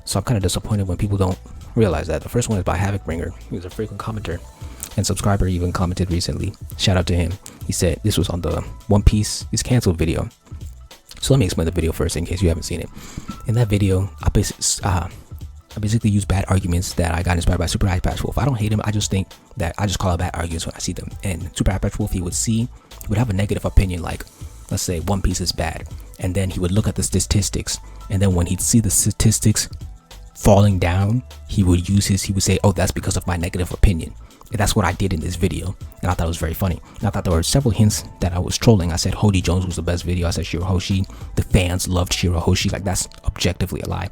So I'm kind of disappointed when people don't realize that. The first one is by Havocbringer. He was a frequent commenter and subscriber, even commented recently. Shout out to him. He said this was on the One Piece is canceled video. So let me explain the video first in case you haven't seen it. In that video, I basically use bad arguments that I got inspired by Super High Patch Wolf. I don't hate him. I just think that I just call out bad arguments when I see them. And Super High Patch Wolf, he would have a negative opinion, like let's say One Piece is bad, and then he would look at the statistics, and then when he'd see the statistics falling down, he would say, oh, that's because of my negative opinion. And that's what I did in this video, and I thought it was very funny. And I thought there were several hints that I was trolling. I said Hody Jones was the best video. I said Shirahoshi, the fans loved Shirahoshi. Like, that's objectively a lie.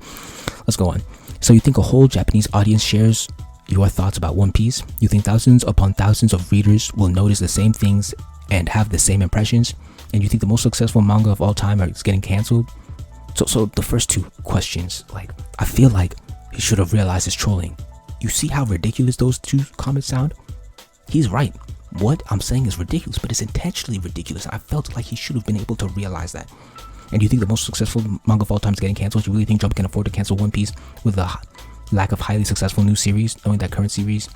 Let's go on. So you think a whole Japanese audience shares your thoughts about One Piece? You think thousands upon thousands of readers will notice the same things and have the same impressions? And you think the most successful manga of all time is getting canceled? So the first 2 questions, like, I feel like He should have realized his trolling. You see how ridiculous those two comments sound? He's right. What I'm saying is ridiculous, but it's intentionally ridiculous. I felt like he should have been able to realize that. And do you think the most successful manga of all time is getting canceled? Do you really think Jump can afford to cancel One Piece with the lack of highly successful new series, knowing that current series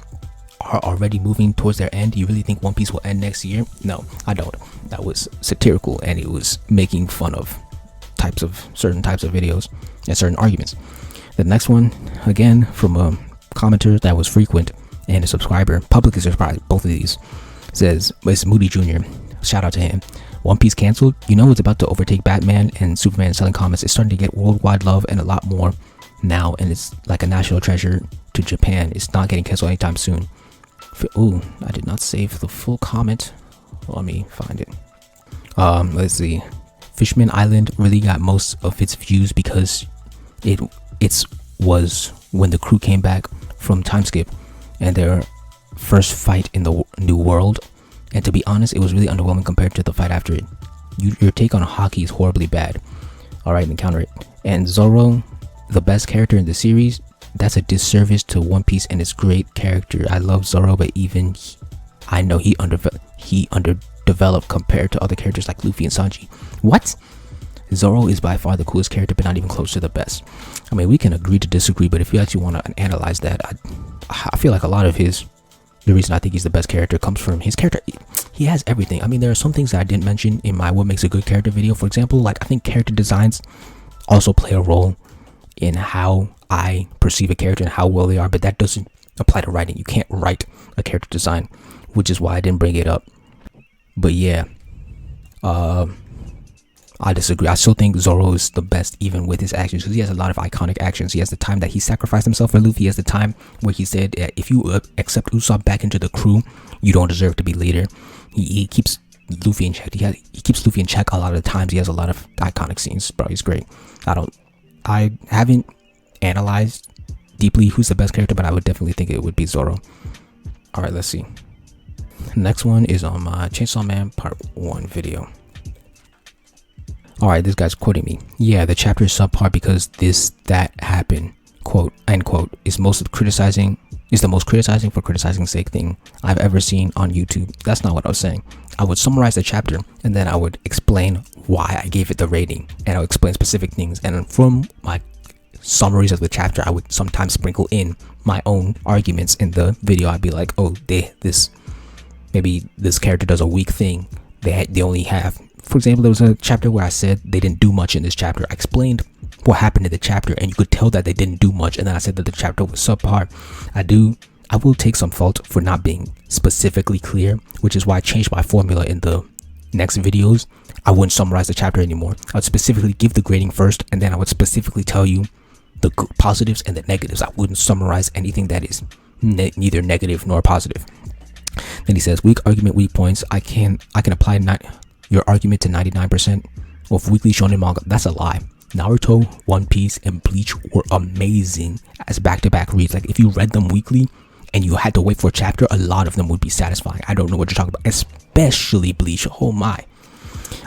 are already moving towards their end? Do you really think One Piece will end next year? No, I don't. That was satirical, and it was making fun of certain types of videos and certain arguments. The next one, again, from a commenter that was frequent and a subscriber, publicly subscribed, both of these, says, it's Moody Jr., shout out to him. One Piece canceled? You know it's about to overtake Batman and Superman selling comics. It's starting to get worldwide love and a lot more now, and it's like a national treasure to Japan. It's not getting canceled anytime soon. Oh, I did not save the full comment. Let me find it. Let's see. Fishman Island really got most of its views because it was when the crew came back from time skip and their first fight in the new world. And to be honest, it was really underwhelming compared to the fight after it. Your take on Haki is horribly bad. Alright, then counter it. And Zoro, the best character in the series, that's a disservice to One Piece and its great character. I love Zoro, but even I know he underdeveloped compared to other characters like Luffy and Sanji. What? Zoro is by far the coolest character, but not even close to the best. I mean, we can agree to disagree, but if you actually want to analyze that, I feel like a lot of the reason I think he's the best character comes from his character. He has everything. I mean, there are some things that I didn't mention in my What Makes a Good Character video. For example, like I think character designs also play a role in how I perceive a character and how well they are, but that doesn't apply to writing. You can't write a character design, which is why I didn't bring it up. But yeah, I disagree. I still think Zoro is the best even with his actions because he has a lot of iconic actions. He has the time that he sacrificed himself for Luffy. He has the time where he said, if you accept Usopp back into the crew, you don't deserve to be leader. He keeps Luffy in check. He keeps Luffy in check a lot of the times. He has a lot of iconic scenes, bro. He's great. I haven't analyzed deeply who's the best character, but I would definitely think it would be Zoro. Alright, let's see. Next one is on my Chainsaw Man Part 1 video. Alright, this guy's quoting me. Yeah, the chapter is subpar because that happened. Quote, end quote, is the most criticizing for criticizing's sake thing I've ever seen on YouTube. That's not what I was saying. I would summarize the chapter and then I would explain why I gave it the rating, and I'll explain specific things, and from my summaries of the chapter I would sometimes sprinkle in my own arguments in the video. I'd be like, oh, maybe this character does a weak thing. They only have, for example, there was a chapter where I said they didn't do much in this chapter. I explained what happened in the chapter and you could tell that they didn't do much, and then I said that the chapter was subpar. I will take some fault for not being specifically clear, which is why I changed my formula in the next videos. I wouldn't summarize the chapter anymore. I would specifically give the grading first, and then I would specifically tell you the positives and the negatives. I wouldn't summarize anything that is neither negative nor positive. Then he says, weak argument, weak points. I can apply your argument to 99% of weekly shonen manga. That's a lie. Naruto, One Piece, and Bleach were amazing as back-to-back reads. Like if you read them weekly and you had to wait for a chapter, a lot of them would be satisfying. I don't know what you're talking about, especially Bleach. Oh my.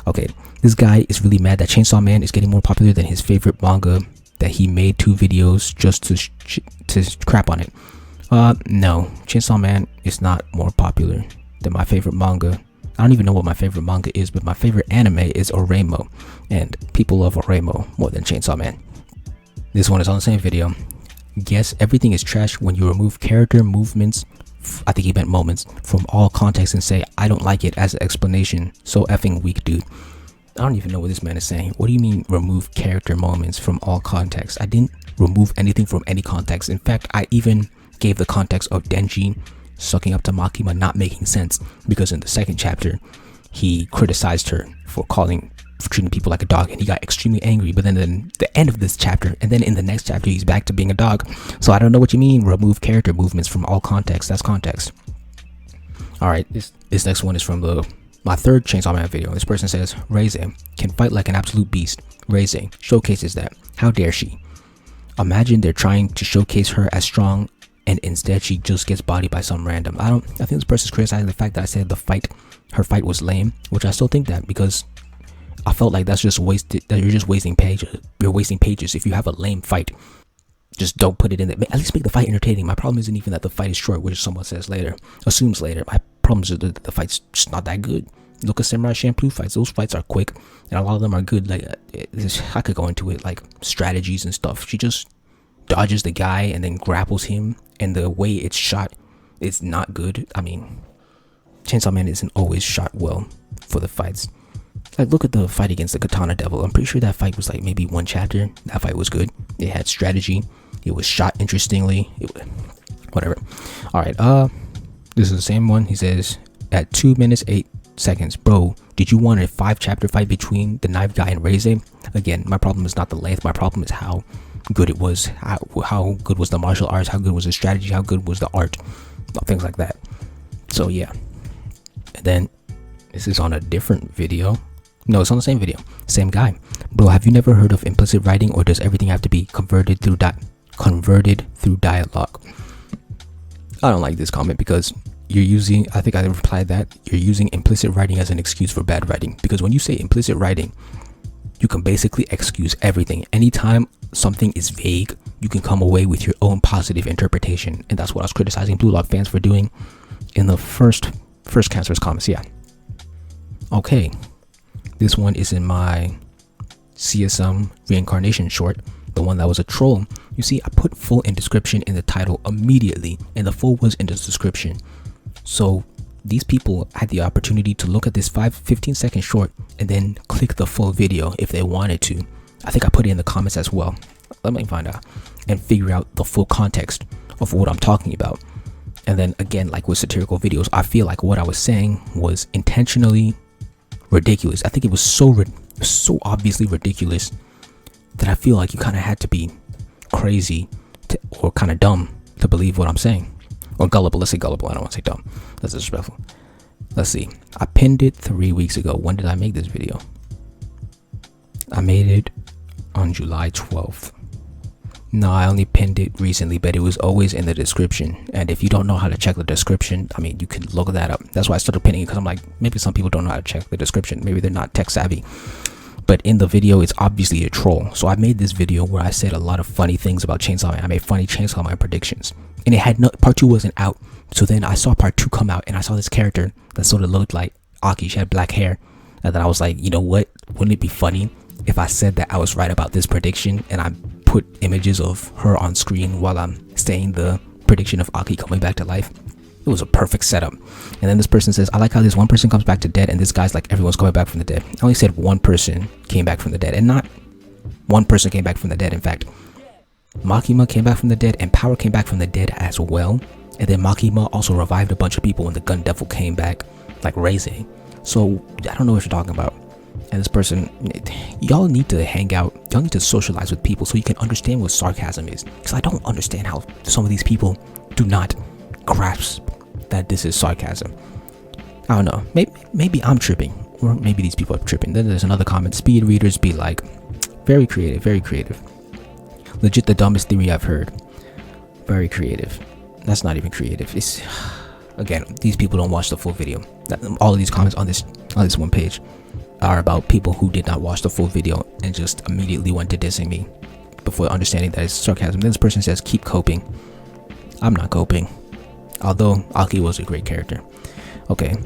Okay, this guy is really mad that Chainsaw Man is getting more popular than his favorite manga that he made 2 videos just to crap on it. No, Chainsaw Man is not more popular than my favorite manga. I don't even know what my favorite manga is, but my favorite anime is Oremo, and people love Oremo more than Chainsaw Man. This one is on the same video. Guess everything is trash when you remove character movements, I think he meant moments, from all context and say, I don't like it as an explanation. So effing weak, dude. I don't even know what this man is saying. What do you mean remove character moments from all context? I didn't remove anything from any context. In fact, I even gave the context of Denji sucking up to Makima not making sense, because in the second chapter he criticized her for treating people like a dog, and he got extremely angry. But then in the end of this chapter, and then in the next chapter, he's back to being a dog. So I don't know what you mean remove character movements from all context. That's context. All right, this next one is from my third Chainsaw Man video. This person says, Reize can fight like an absolute beast. Reize showcases that. How dare she? Imagine they're trying to showcase her as strong, and instead she just gets bodied by some random. I think this person's criticizing the fact that I said her fight was lame, which I still think that, because I felt like that's just wasted, that you're just wasting pages. You're wasting pages if you have a lame fight. Just don't put it in there. At least make the fight entertaining. My problem isn't even that the fight is short, which someone assumes later. My problem is that the fight's just not that good. Look at Samurai Champloo fights. Those fights are quick, and a lot of them are good. Like, I could go into it, like strategies and stuff. She just dodges the guy and then grapples him, and the way it's shot, it's not good. I mean, Chainsaw Man isn't always shot well for the fights. Like, look at the fight against the Katana Devil. I'm pretty sure that fight was like maybe one chapter. That fight was good. It had strategy. It was shot interestingly. Whatever. All right. This is the same one. He says at 2 minutes 8 seconds, bro, did you want a 5-chapter fight between the knife guy and Reize? Again, my problem is not the length. My problem is how good it was. How good was the martial arts? How good was the strategy? How good was the art? Things like that. So yeah. And then this is on a different video. No, it's on the same video. Same guy. Bro, have you never heard of implicit writing, or does everything have to be converted through dialogue? I don't like this comment because you're using, I think I replied that, you're using implicit writing as an excuse for bad writing. Because when you say implicit writing, you can basically excuse everything. Anytime something is vague, you can come away with your own positive interpretation. And that's what I was criticizing Blue Lock fans for doing in the first Cancerous Comments. Yeah. Okay. This one is in my CSM reincarnation short, the one that was a troll. You see, I put full in description in the title immediately, and the full was in the description. So these people had the opportunity to look at this 15-second short and then click the full video if they wanted to. I think I put it in the comments as well. Let me find out and figure out the full context of what I'm talking about. And then again, like with satirical videos, I feel like what I was saying was intentionally ridiculous. I think it was so obviously ridiculous that I feel like you kind of had to be crazy or kind of dumb to believe what I'm saying. Or gullible. Let's say gullible. I don't want to say dumb. That's disrespectful. Let's see. I pinned it 3 weeks ago. When did I make this video? I made it on July 12th. No, I only pinned it recently, but it was always in the description. And if you don't know how to check the description, I mean, you can look that up. That's why I started pinning it, because I'm like, maybe some people don't know how to check the description. Maybe they're not tech savvy. But in the video, it's obviously a troll. So I made this video where I said a lot of funny things about Chainsaw Man. I made funny Chainsaw Man predictions. And it had no, part 2 wasn't out. So then I saw part 2 come out, and I saw this character that sort of looked like Aki. She had black hair. And then I was like, you know what? Wouldn't it be funny if I said that I was right about this prediction, and I put images of her on screen while I'm saying the prediction of Aki coming back to life? It was a perfect setup. And then this person says, I like how this one person comes back to dead, and this guy's like, everyone's coming back from the dead. I only said one person came back from the dead, and not one person came back from the dead. In fact, Makima came back from the dead, and Power came back from the dead as well. And then Makima also revived a bunch of people when the Gun Devil came back, like Reize. So I don't know what you're talking about. And this person, y'all need to hang out, y'all need to socialize with people so you can understand what sarcasm is. Because I don't understand how some of these people do not grasp that this is sarcasm. I don't know, maybe I'm tripping, or maybe these people are tripping. Then there's another comment, speed readers be like, very creative, very creative. Legit the dumbest theory I've heard. Very creative. That's not even creative. It's, again, these people don't watch the full video. All of these comments on this one page are about people who did not watch the full video and just immediately went to dissing me before understanding that it's sarcasm. Then this person says, keep coping. I'm not coping, although Aki was a great character. Okay,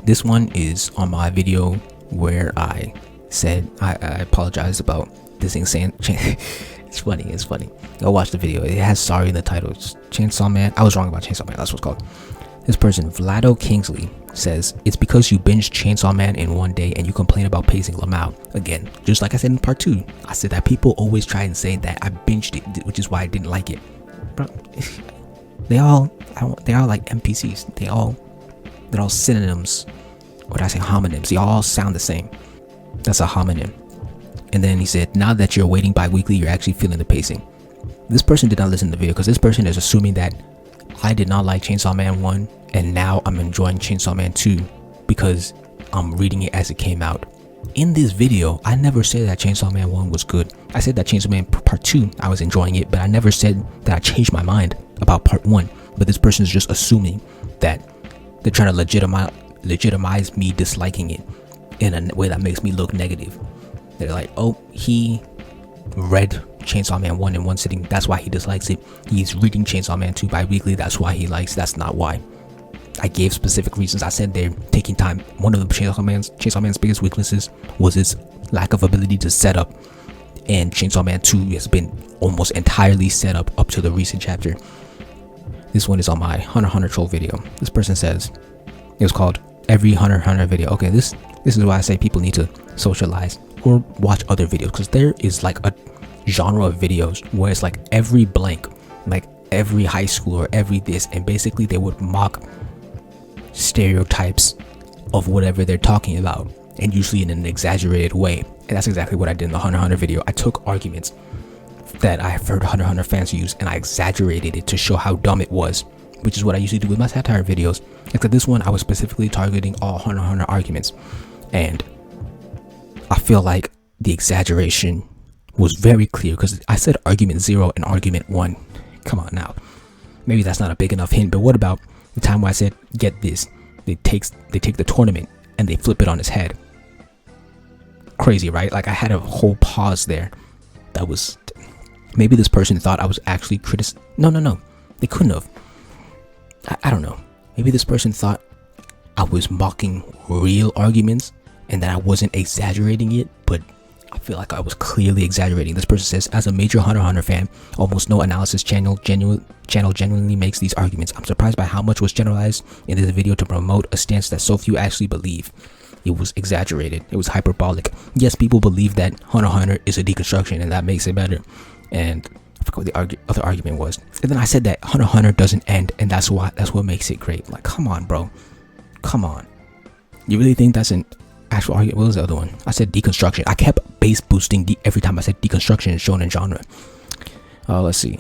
this one is on my video where I said I apologize about dissing it's funny. Go watch the video. It has sorry in the title. It's Chainsaw Man. I was wrong about Chainsaw Man. That's what it's called. This person, Vlado Kingsley, says, it's because you binged Chainsaw Man in one day and you complain about pacing Lamau. Again, just like I said in part 2, I said that people always try and say that I binged it, which is why I didn't like it. Bro, they all like NPCs. They're all synonyms. Or did I say homonyms? They all sound the same. That's a homonym. And then he said, now that you're waiting bi-weekly, you're actually feeling the pacing. This person did not listen to the video because this person is assuming that I did not like Chainsaw Man 1 and now I'm enjoying Chainsaw Man 2 because I'm reading it as it came out. In this video, I never said that Chainsaw Man 1 was good. I said that Chainsaw Man Part 2, I was enjoying it, but I never said that I changed my mind about Part 1. But this person is just assuming that they're trying to legitimize me disliking it in a way that makes me look negative. They're like, oh, he read Chainsaw Man 1 in one sitting. That's why he dislikes it. He's reading Chainsaw Man 2 bi-weekly. That's why he likes. That's not why. I gave specific reasons. I said they're taking time. One of the Chainsaw Man's biggest weaknesses was his lack of ability to set up. And Chainsaw Man 2 has been almost entirely set up to the recent chapter. This one is on my Hunter x Hunter troll video. This person says, it was called Every Hunter x Hunter Video. Okay, this is why I say people need to socialize or watch other videos, because there is like a genre of videos where it's like every blank, like every high school or every this, and basically they would mock stereotypes of whatever they're talking about, and usually in an exaggerated way. And that's exactly what I did in the Hunter x Hunter video. I took arguments that I have heard Hunter x Hunter fans use and I exaggerated it to show how dumb it was, which is what I usually do with my satire videos. Except this one, I was specifically targeting all Hunter x Hunter arguments, and I feel like the exaggeration was very clear because I said argument 0 and argument 1. Come on now. Maybe that's not a big enough hint, but what about the time where I said, get this, they take the tournament and they flip it on its head? Crazy, right? Like I had a whole pause there. That was, maybe this person thought I was actually No, they couldn't have. I don't know. Maybe this person thought I was mocking real arguments and that I wasn't exaggerating it, but I feel like I was clearly exaggerating. This person says, as a major Hunter x Hunter fan, almost no analysis channel genuinely makes these arguments. I'm surprised by how much was generalized in this video to promote a stance that so few actually believe. It was exaggerated. It was hyperbolic. Yes, people believe that Hunter x Hunter is a deconstruction and that makes it better. And I forgot what the other argument was. And then I said that Hunter x Hunter doesn't end, and that's what makes it great. Like, come on, bro. Come on. You really think that's an actual argument? What was the other one? I said deconstruction. I kept base boosting every time I said deconstruction in shonen genre. Let's see.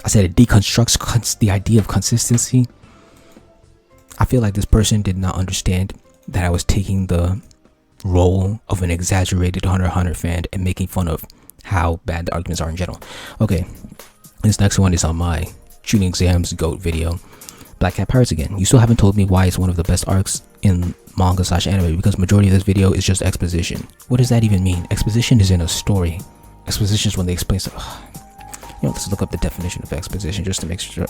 I said it deconstructs the idea of consistency. I feel like this person did not understand that I was taking the role of an exaggerated Hunter x Hunter fan and making fun of how bad the arguments are in general. Okay, this next one is on my shooting exams GOAT video. Black Cat Pirates again. You still haven't told me why it's one of the best arcs in manga/anime, because majority of this video is just exposition. What does that even mean? Exposition is in a story. Exposition is when they explain stuff. Let's look up the definition of exposition just to make sure.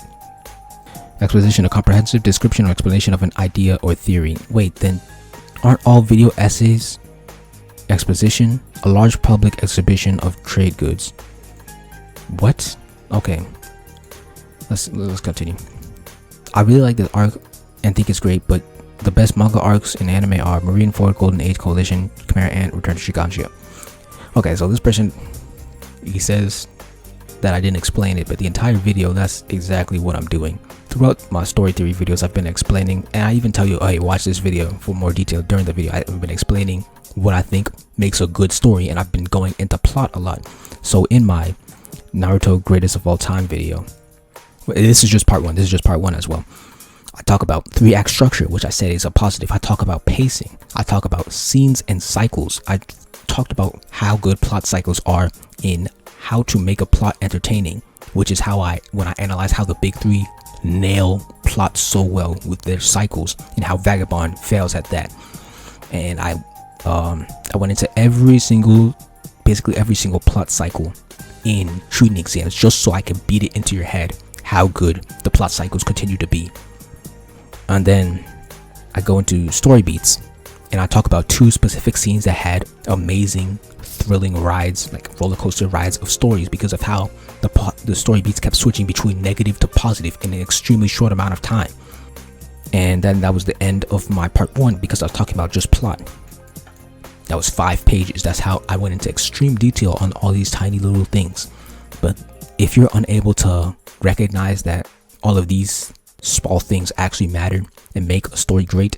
Exposition, a comprehensive description or explanation of an idea or theory. Wait, then aren't all video essays exposition? A large public exhibition of trade goods. What? Okay, let's continue. I really like this arc and think it's great, but the best manga arcs in anime are Marineford, Golden Age, Coalition, Chimera Ant, Return to Shiganshia. Okay, so this person, he says that I didn't explain it, but the entire video, that's exactly what I'm doing. Throughout my story theory videos, I've been explaining, and I even tell you, hey, watch this video for more detail. During the video, I've been explaining what I think makes a good story, and I've been going into plot a lot. So in my Naruto Greatest of All Time video, this is just part 1. This is just part 1 as well. I talk about 3-act structure, which I said is a positive. I talk about pacing. I talk about scenes and cycles. I talked about how good plot cycles are in how to make a plot entertaining, which is how when I analyze how the big 3 nail plot so well with their cycles and how Vagabond fails at that. And I went into basically every single plot cycle in shooting exams, just so I can beat it into your head how good the plot cycles continue to be. And then I go into story beats and I talk about 2 specific scenes that had amazing thrilling rides, like roller coaster rides of stories, because of how the story beats kept switching between negative to positive in an extremely short amount of time. And then that was the end of my part 1, because I was talking about just plot. That was 5 pages. That's how I went into extreme detail on all these tiny little things. But if you're unable to recognize that all of these small things actually matter and make a story great,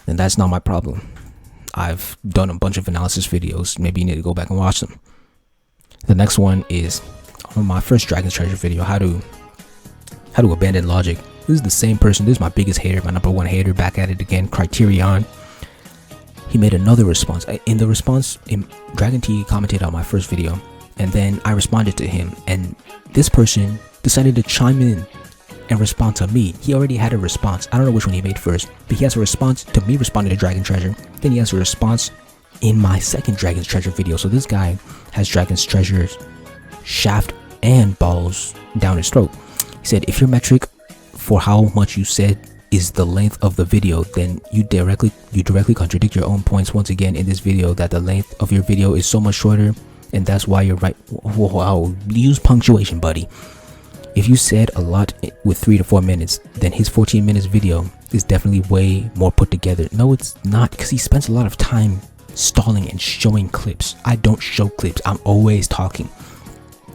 then that's not my problem. I've done a bunch of analysis videos. Maybe you need to go back and watch them. The next one is on my first Dragon's Treasure video, how to abandon logic. This is the same person. This is my biggest hater, my number 1 hater, back at it again, Criterion. He made another response. In the response, Dragon T commented on my first video, and then I responded to him, and this person decided to chime in and respond to me. He already had a response. I don't know which one he made first, but he has a response to me responding to Dragon Treasure. Then he has a response in my second Dragon's Treasure video. So this guy has Dragon's Treasure shaft and balls down his throat. He said, if your metric for how much you said is the length of the video, then you directly contradict your own points once again in this video, that the length of your video is so much shorter, and that's why you're right. Wow, use punctuation, buddy. If you said a lot with 3 to 4 minutes, then his 14 minutes video is definitely way more put together. No, it's not, because he spends a lot of time stalling and showing clips. I don't show clips, I'm always talking.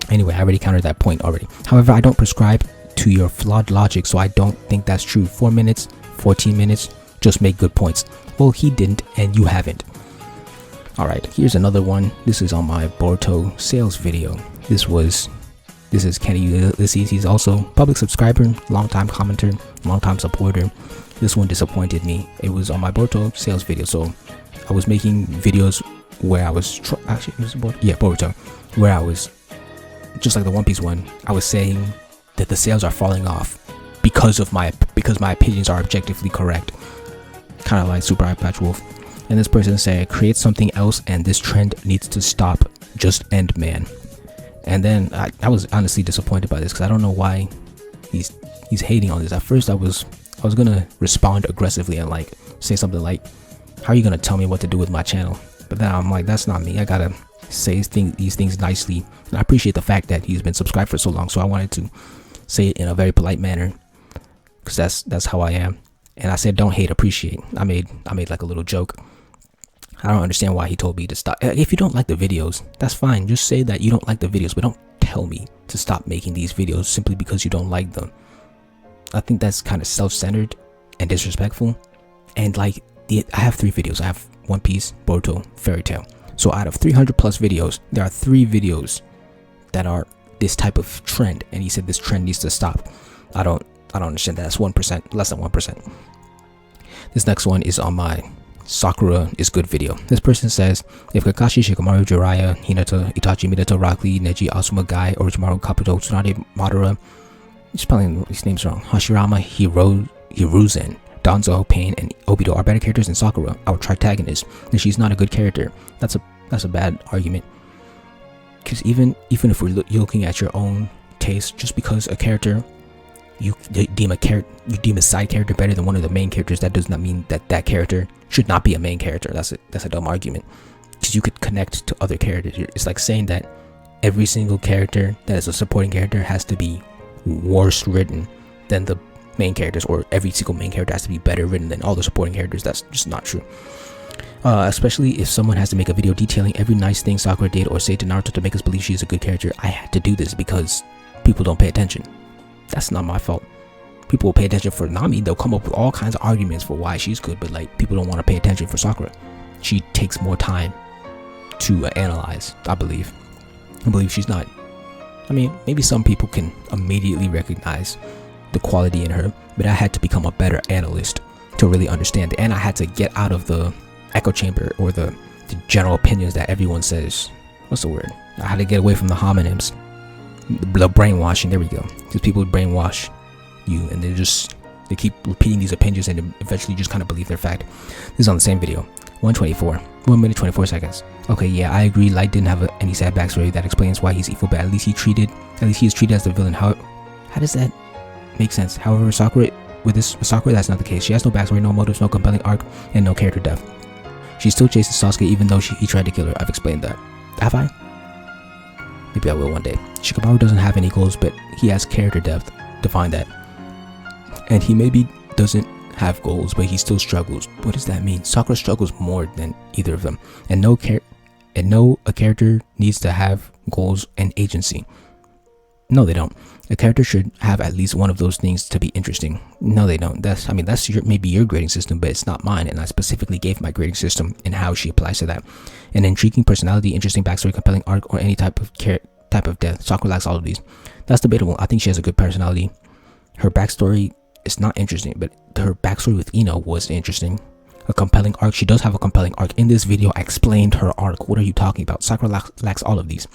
Anyway, I already countered that point already. However, I don't prescribe to your flawed logic, so I don't think that's true. 4 minutes, 14 minutes, just make good points. Well, he didn't, and you haven't. Alright, here's another one. This is on my Boruto sales video. This is Kenny Ulysses. He's also public subscriber, long-time commenter, long-time supporter. This one disappointed me. It was on my Boruto sales video. So I was making videos where I was Boruto, where I was just like the One Piece one. I was saying that the sales are falling off because my opinions are objectively correct, kind of like Super Eye Patch Wolf. And this person said, create something else and this trend needs to stop, just end, man. And then I was honestly disappointed by this, because I don't know why he's hating on this. At first I was gonna respond aggressively and like say something like, how are you gonna tell me what to do with my channel? But then I'm like, that's not me. I gotta say these things nicely, and I appreciate the fact that he's been subscribed for so long, so I wanted to say it in a very polite manner, because that's how I am. And I said, don't hate, appreciate. I made like a little joke. I don't understand why he told me to stop. If you don't like the videos, that's fine. Just say that you don't like the videos, but don't tell me to stop making these videos simply because you don't like them. I think that's kind of self-centered and disrespectful. And like, I have 3 videos. I have One Piece, Boruto, Fairy Tail. So out of 300 plus videos, there are 3 videos that are this type of trend, and he said this trend needs to stop. I don't understand that. That's 1%, less than 1%. This next one is on my Sakura is good video. This person says, if Kakashi, Shikamaru, Jiraiya, Hinata, Itachi, Minato, Rock Lee, Neji, Asuma, Gai, Orochimaru, Kabuto, Tsunade, Madara, I'm spelling these names wrong, Hashirama, Hiruzen, Danzo, Pain, and Obito are better characters than Sakura, our protagonist, and she's not a good character. That's a bad argument. Because even if you're looking at your own taste, just because a character you deem a side character better than one of the main characters, that does not mean that that character should not be a main character. That's a dumb argument, because you could connect to other characters. It's like saying that every single character that is a supporting character has to be worse written than the main characters, or every single main character has to be better written than all the supporting characters. That's just not true. Especially if someone has to make a video detailing every nice thing Sakura did or say to Naruto to make us believe she's a good character. I had to do this because people don't pay attention. That's not my fault. People will pay attention for Nami. They'll come up with all kinds of arguments for why she's good, but like, people don't want to pay attention for Sakura. She takes more time to analyze, I believe. I believe she's not. I mean, maybe some people can immediately recognize the quality in her, but I had to become a better analyst to really understand it. And I had to get out of the echo chamber, or the general opinions that everyone says. What's the word? I had to get away from the homonyms, the brainwashing. There we go. Because people brainwash you, and they keep repeating these opinions, and eventually you just kind of believe their fact. This is on the same video. 1 minute 24 seconds. Okay, yeah, I agree. Light didn't have any sad backstory that explains why he's evil, but at least he is treated as the villain. How does that make sense? However, with Sakura, that's not the case. She has no backstory, no motives, no compelling arc, and no character depth. She still chases Sasuke even though he tried to kill her. I've explained that. Have I? Maybe I will one day. Shikamaru doesn't have any goals, but he has character depth. Define that. And he maybe doesn't have goals, but he still struggles. What does that mean? Sakura struggles more than either of them. And a character needs to have goals and agency. No, they don't. A character should have at least one of those things to be interesting. No, they don't. That's maybe your grading system, but it's not mine. And I specifically gave my grading system and how she applies to that. An intriguing personality, interesting backstory, compelling arc, or any type of depth. Sakura lacks all of these. That's debatable. I think she has a good personality. Her backstory is not interesting, but her backstory with Ino was interesting. A compelling arc. She does have a compelling arc. In this video, I explained her arc. What are you talking about? Sakura lacks all of these.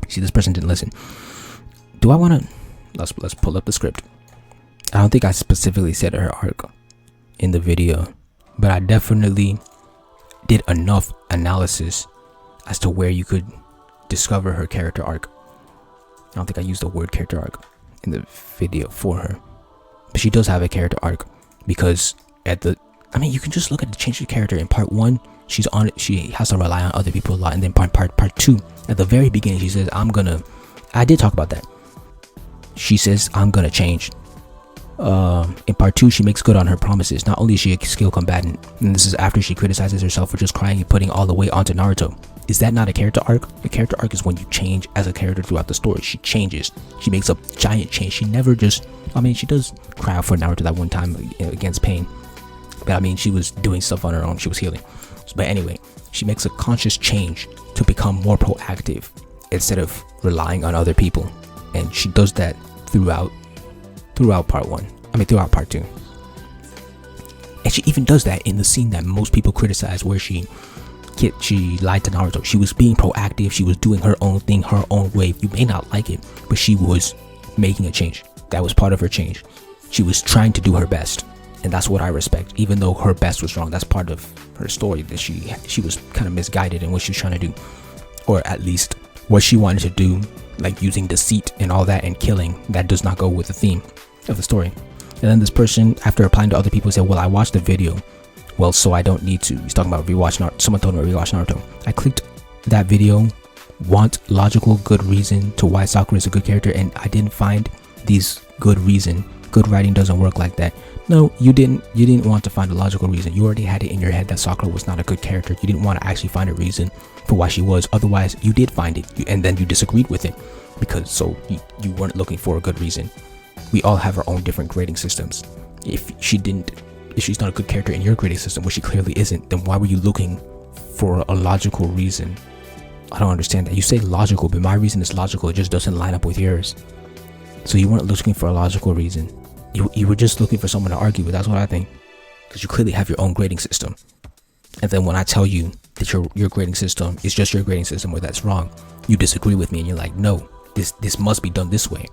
See, this person didn't listen. Do I want to... Let's pull up the script. I don't think I specifically said her arc in the video, but I definitely did enough analysis as to where you could discover her character arc. I don't think I used the word character arc in the video for her, but she does have a character arc because you can just look at the change of character. In part 1, she has to rely on other people a lot, and then part 2, at the very beginning, she says, I did talk about that. She says, I'm gonna change. In part 2, she makes good on her promises. Not only is she a skilled combatant, and this is after she criticizes herself for just crying and putting all the weight onto Naruto. Is that not a character arc? A character arc is when you change as a character throughout the story. She changes. She makes a giant change. She never just, she does cry out for Naruto that one time against pain, but she was doing stuff on her own. She was healing. But anyway, she makes a conscious change to become more proactive instead of relying on other people, and she does that throughout part 1. Throughout part 2. And she even does that in the scene that most people criticize, where she lied to Naruto. She was being proactive. She was doing her own thing, her own way. You may not like it, but she was making a change. That was part of her change. She was trying to do her best, and that's what I respect. Even though her best was wrong, that's part of her story, that she was kind of misguided in what she was trying to do, or at least what she wanted to do, like using deceit and all that and killing. That does not go with the theme of the story. And then this person, after applying to other people, said, well, I watched the video, well, so I don't need to. He's talking about rewatch Naruto. Someone told me to rewatch Naruto. I clicked that video, want logical good reason to why Sakura is a good character, and I didn't find these good reason. Good writing doesn't work like that. No, you didn't want to find a logical reason. You already had it in your head that Sakura was not a good character. You didn't want to actually find a reason for why she was. Otherwise, you did find it, and then you disagreed with it, because you weren't looking for a good reason. We all have our own different grading systems. If she's not a good character in your grading system, which she clearly isn't, then why were you looking for a logical reason? I don't understand that. You say logical, but my reason is logical. It just doesn't line up with yours. So you weren't looking for a logical reason. You were just looking for someone to argue with. That's what I think. Because you clearly have your own grading system. And then when I tell you that your grading system is just your grading system, where that's wrong, you disagree with me and you're like, no, this must be done this way.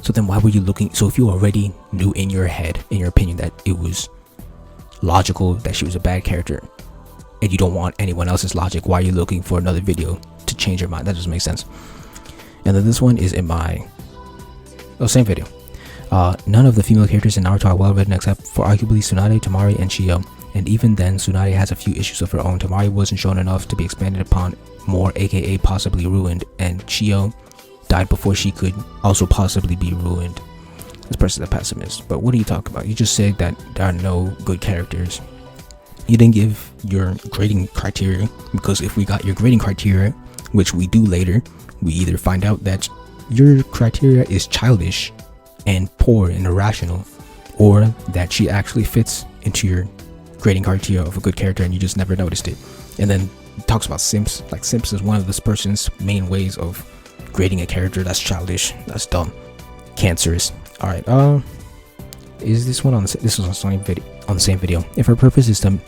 So then why were you looking? So if you already knew in your head, in your opinion, that it was logical that she was a bad character, and you don't want anyone else's logic, why are you looking for another video to change your mind? That doesn't make sense. And then this one is in my same video. None of the female characters in Naruto are well written except for arguably Tsunade, Temari, and Chiyo. And even then, Tsunade has a few issues of her own. Temari wasn't shown enough to be expanded upon more, aka possibly ruined, and Chiyo died before she could also possibly be ruined. This person's a pessimist. But what are you talking about? You just said that there are no good characters. You didn't give your grading criteria, because if we got your grading criteria, which we do later, we either find out that your criteria is childish and poor and irrational, or that she actually fits into your grading criteria of a good character and you just never noticed it. And then it talks about simps. Like, simps is one of this person's main ways of grading a character. That's childish. That's dumb. Cancerous. All right. Is this one on the? This was on the same video. If her purpose is to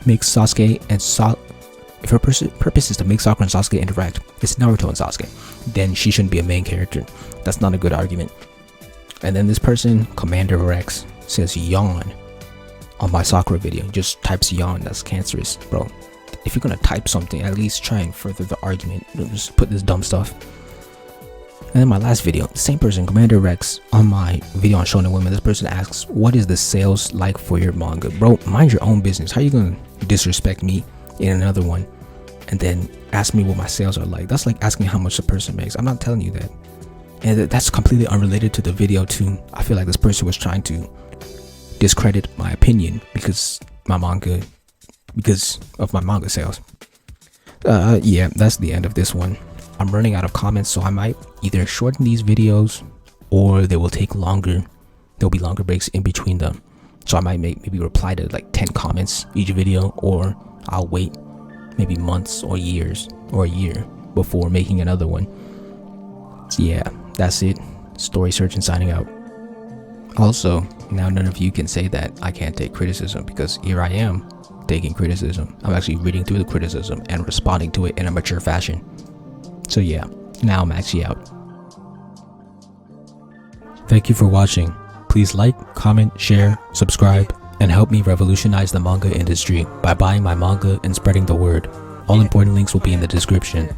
make Sasuke and if her purpose is to make Sakura and Sasuke interact, it's Naruto and Sasuke, then she shouldn't be a main character. That's not a good argument. And then this person, Commander Rex, says yawn on my Sakura video. Just types yawn. That's cancerous, bro. If you're gonna type something, at least try and further the argument. Don't just put this dumb stuff. And then my last video, the same person, Commander Rex, on my video on Shonen Women, this person asks, what is the sales like for your manga? Bro, mind your own business. How you gonna disrespect me in another one and then ask me what my sales are like? That's like asking how much a person makes. I'm not telling you that. And that's completely unrelated to the video too. I feel like this person was trying to discredit my opinion because of my manga sales. Yeah, that's the end of this one. I'm running out of comments, so I might either shorten these videos or they will take longer. There'll be longer breaks in between them. So I might maybe reply to like 10 comments each video, or I'll wait maybe months or years or a year before making another one. So yeah, that's it. Story Search and signing out. Also, now none of you can say that I can't take criticism, because here I am taking criticism. I'm actually reading through the criticism and responding to it in a mature fashion. So yeah, now I'm actually out. Thank you for watching. Please like, comment, share, subscribe, and help me revolutionize the manga industry by buying my manga and spreading the word. All important links will be in the description.